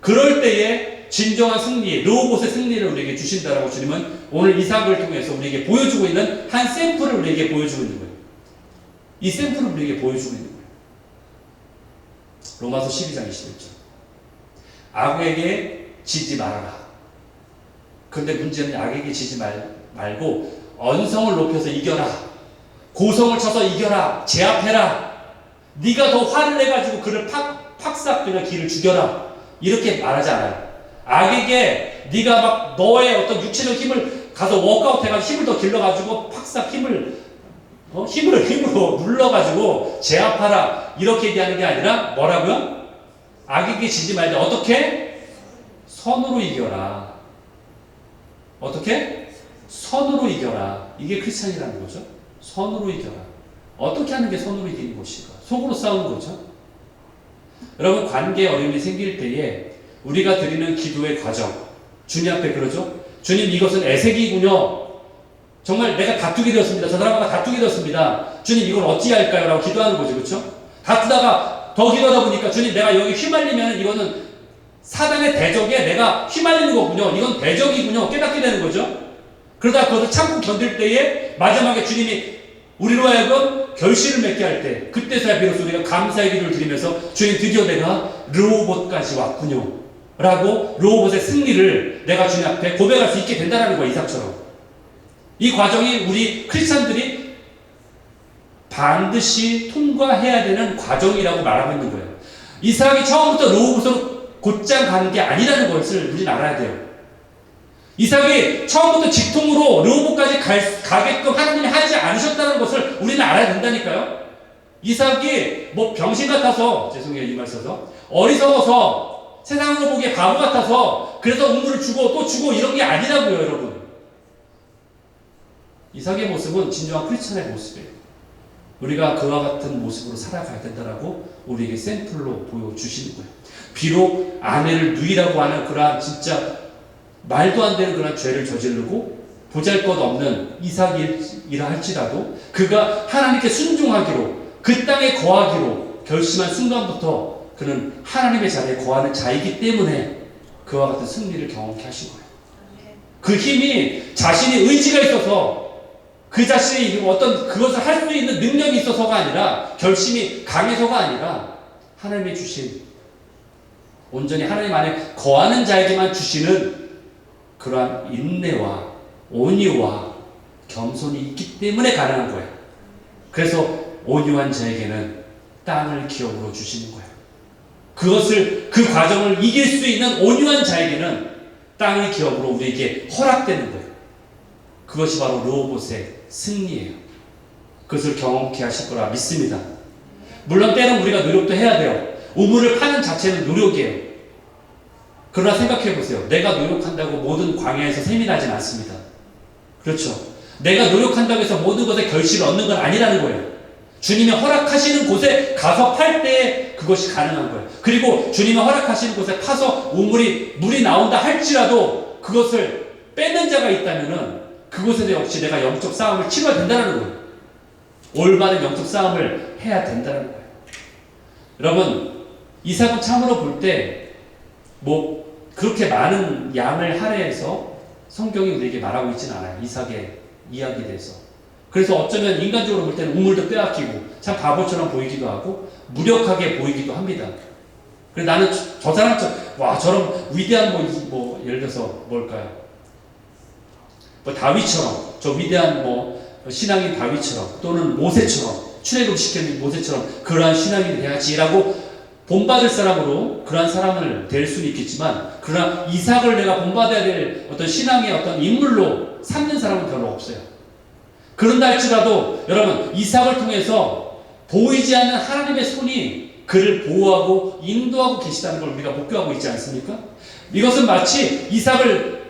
그럴 때에 진정한 승리, 르호봇의 승리를 우리에게 주신다라고 주님은 오늘 이삭을 통해서 우리에게 보여주고 있는 한 샘플을 우리에게 보여주고 있는 거예요. 이 샘플을 우리에게 보여주고 있는 거예요. 로마서 12장 21절. 악에게 지지 말아라. 그런데 문제는 악에게 지지 말고 언성을 높여서 이겨라. 고성을 쳐서 이겨라. 제압해라. 네가 더 화를 내가지고 그를 팍싹 그냥 길을 죽여라. 이렇게 말하지 않아요. 악에게 네가 막 너의 어떤 육체적 힘을 가서 워크아웃 해가지고 힘을 더 길러가지고 팍싹 힘으로 눌러가지고 제압하라. 이렇게 얘기하는 게 아니라 뭐라고요? 악에게 지지 말자. 어떻게? 선으로 이겨라. 어떻게? 선으로 이겨라. 이게 크리스찬이라는 거죠. 선으로 이겨라. 어떻게 하는 게 선으로 이기는 것일까? 속으로 싸우는 거죠. 여러분 관계에 어려움이 생길 때에 우리가 드리는 기도의 과정 주님 앞에 그러죠. 주님 이것은 애색이군요. 정말 내가 다투게 되었습니다. 저 사람과 다투게 되었습니다. 주님 이걸 어찌 할까요? 라고 기도하는 거죠. 그렇죠? 다투다가 더 기도하다 보니까 주님 내가 여기 휘말리면 이거는 사단의 대적에 내가 휘말리는 거군요. 이건 대적이군요. 깨닫게 되는 거죠. 그러다 그것을 참고 견딜 때에 마지막에 주님이 우리로 하여금 결실을 맺게 할 때 그때서야 비로소 우리가 감사의 기도를 드리면서 주님 드디어 내가 르호봇까지 왔군요 라고 르호봇의 승리를 내가 주님 앞에 고백할 수 있게 된다는 거예요. 이삭처럼. 이 과정이 우리 크리스찬들이 반드시 통과해야 되는 과정이라고 말하고 있는 거예요. 이삭이 처음부터 르호봇으로 곧장 가는 게 아니라는 것을 우리는 알아야 돼요. 이삭이 처음부터 직통으로 르호봇까지 가게끔 하나님이 하지 않으셨다는 것을 우리는 알아야 된다니까요. 이삭이 뭐 병신 같아서, 죄송해요 이 말 써서, 어리석어서 세상으로 보기에 바보 같아서 그래서 우물을 주고 또 주고 이런 게 아니라고요 여러분. 이삭의 모습은 진정한 크리스천의 모습이에요. 우리가 그와 같은 모습으로 살아가야 된다라고 우리에게 샘플로 보여주시는 거예요. 비록 아내를 누이라고 하는 그러한 진짜 말도 안 되는 그런 죄를 저지르고 보잘것없는 이삭이라 할지라도 그가 하나님께 순종하기로 그 땅에 거하기로 결심한 순간부터 그는 하나님의 자리에 거하는 자이기 때문에 그와 같은 승리를 경험케 하신 거예요. 그 힘이 자신이 의지가 있어서 그 자신이 어떤 그것을 할 수 있는 능력이 있어서가 아니라 결심이 강해서가 아니라 하나님이 주신 온전히 하나님 안에 거하는 자에게만 주시는 그러한 인내와 온유와 겸손이 있기 때문에 가능한 거예요. 그래서 온유한 자에게는 땅을 기업으로 주시는 거예요. 그 과정을 이길 수 있는 온유한 자에게는 땅의 기업으로 우리에게 허락되는 거예요. 그것이 바로 르호봇의 승리예요. 그것을 경험케 하실 거라 믿습니다. 물론 때는 우리가 노력도 해야 돼요. 우물을 파는 자체는 노력이에요. 그러나 생각해 보세요. 내가 노력한다고 모든 광야에서 샘이 나진 않습니다. 그렇죠? 내가 노력한다고 해서 모든 것에 결실을 얻는 건 아니라는 거예요. 주님이 허락하시는 곳에 가서 팔 때 그것이 가능한 거예요. 그리고 주님이 허락하시는 곳에 파서 물이 나온다 할지라도 그것을 빼는 자가 있다면은 그곳에도 역시 내가 영적 싸움을 치러야 된다는 거예요. 올바른 영적 싸움을 해야 된다는 거예요. 여러분, 이삭은 참으로 볼 때 그렇게 많은 양을 할애해서 성경이 우리에게 말하고 있지는 않아요. 이삭의 이야기에 대해서. 그래서 어쩌면 인간적으로 볼 때는 우물도 빼앗기고 참 바보처럼 보이기도 하고 무력하게 보이기도 합니다. 그래서 나는 저 사람처럼 저런 위대한 예를 들어서 뭘까요? 다윗처럼 저 위대한 신앙인 다윗처럼 또는 모세처럼 출애굽시키는 모세처럼 그러한 신앙인이 돼야지라고 본받을 사람으로 그러한 사람을 될 수는 있겠지만 그러나 이삭을 내가 본받아야 될 어떤 신앙의 어떤 인물로 삼는 사람은 별로 없어요. 그런다 할지라도 여러분 이삭을 통해서 보이지 않는 하나님의 손이 그를 보호하고 인도하고 계시다는 걸 우리가 목격하고 있지 않습니까? 이것은 마치 이삭을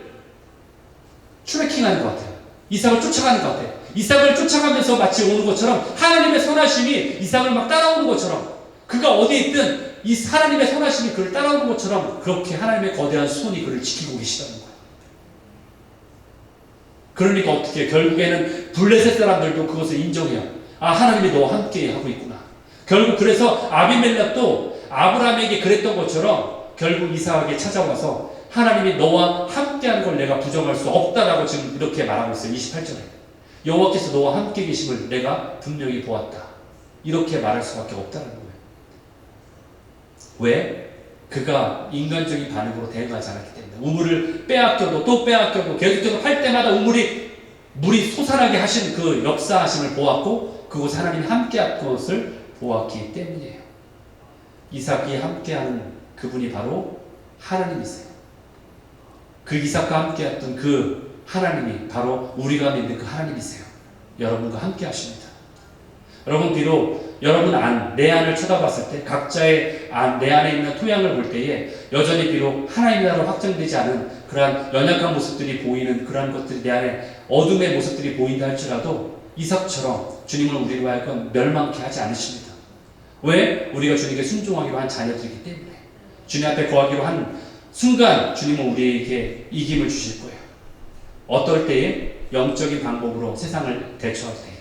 트래킹하는 것 같아요. 이삭을 쫓아가는 것 같아요. 이삭을 쫓아가면서 마치 오는 것처럼 하나님의 선하심이 이삭을 막 따라오는 것처럼 그가 어디에 있든 이 하나님의 선하심이 그를 따라오는 것처럼 그렇게 하나님의 거대한 손이 그를 지키고 계시다는 거예요. 그러니까 어떻게 결국에는 블레셋 사람들도 그것을 인정해요. 하나님이 너와 함께 하고 있구나. 결국 그래서 아비멜렉도 아브라함에게 그랬던 것처럼 결국 이삭에게 찾아와서 하나님이 너와 함께하는 걸 내가 부정할 수 없다라고 지금 이렇게 말하고 있어요. 28절에 여호와께서 너와 함께 계심을 내가 분명히 보았다. 이렇게 말할 수밖에 없다는 거예요. 왜? 그가 인간적인 반응으로 대응하지 않았기 때문에 우물을 빼앗겨도 또 빼앗겨도 계속해서 할 때마다 물이 솟아나게 하신 그 역사하심을 보았고 그곳 하나님이 함께할 것을 보았기 때문이에요. 이삭이 함께하는 그분이 바로 하나님이세요. 그 이삭과 함께했던 그 하나님이 바로 우리가 믿는 그 하나님이세요. 여러분과 함께 하십니다. 여러분 비록 여러분 내 안을 쳐다봤을 때 각자의 내 안에 있는 토양을 볼 때에 여전히 비록 하나님 나라로 확정되지 않은 그러한 연약한 모습들이 보이는 그러한 것들이 내 안에 어둠의 모습들이 보인다 할지라도 이삭처럼 주님을 우리로 하여금 멸망케 하지 않으십니다. 왜? 우리가 주님께 순종하기로 한 자녀들이기 때문에 주님 앞에 거하기로 한 순간 주님은 우리에게 이김을 주실 거예요. 어떨 때에 영적인 방법으로 세상을 대처할 때에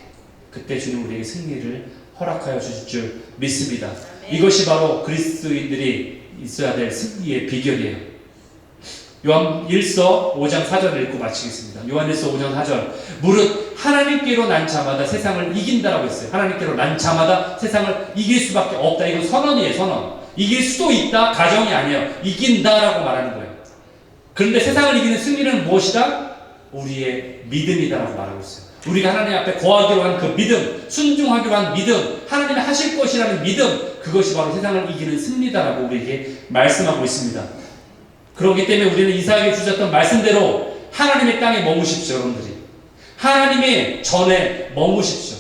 그때 주님 우리에게 승리를 허락하여 주실 줄 믿습니다. 이것이 바로 그리스도인들이 있어야 될 승리의 비결이에요. 요한 1서 5장 4절을 읽고 마치겠습니다. 요한 1서 5장 4절 무릇 하나님께로 난 자마다 세상을 이긴다라고 했어요. 하나님께로 난 자마다 세상을 이길 수밖에 없다. 이건 선언이에요. 선언. 이길 수도 있다. 가정이 아니에요. 이긴다라고 말하는 거예요. 그런데 세상을 이기는 승리는 무엇이다? 우리의 믿음이다라고 말하고 있어요. 우리가 하나님 앞에 거하기로 한 그 믿음, 순종하기로 한 믿음, 하나님이 하실 것이라는 믿음, 그것이 바로 세상을 이기는 승리다라고 우리에게 말씀하고 있습니다. 그렇기 때문에 우리는 이삭에게 주셨던 말씀대로 하나님의 땅에 머무십시오, 여러분들이. 하나님의 전에 머무십시오.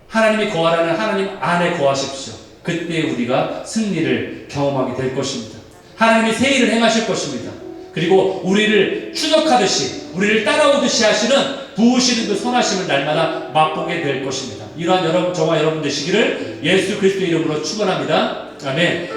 하나님이 거하라는 하나님 안에 거하십시오. 그때 우리가 승리를 경험하게 될 것입니다. 하나님이 새 일을 행하실 것입니다. 그리고 우리를 추적하듯이, 우리를 따라오듯이 하시는 부으시는 그 선하심을 날마다 맛보게 될 것입니다. 이러한 저와 여러분 되시기를 예수 그리스도의 이름으로 축원합니다. 아멘.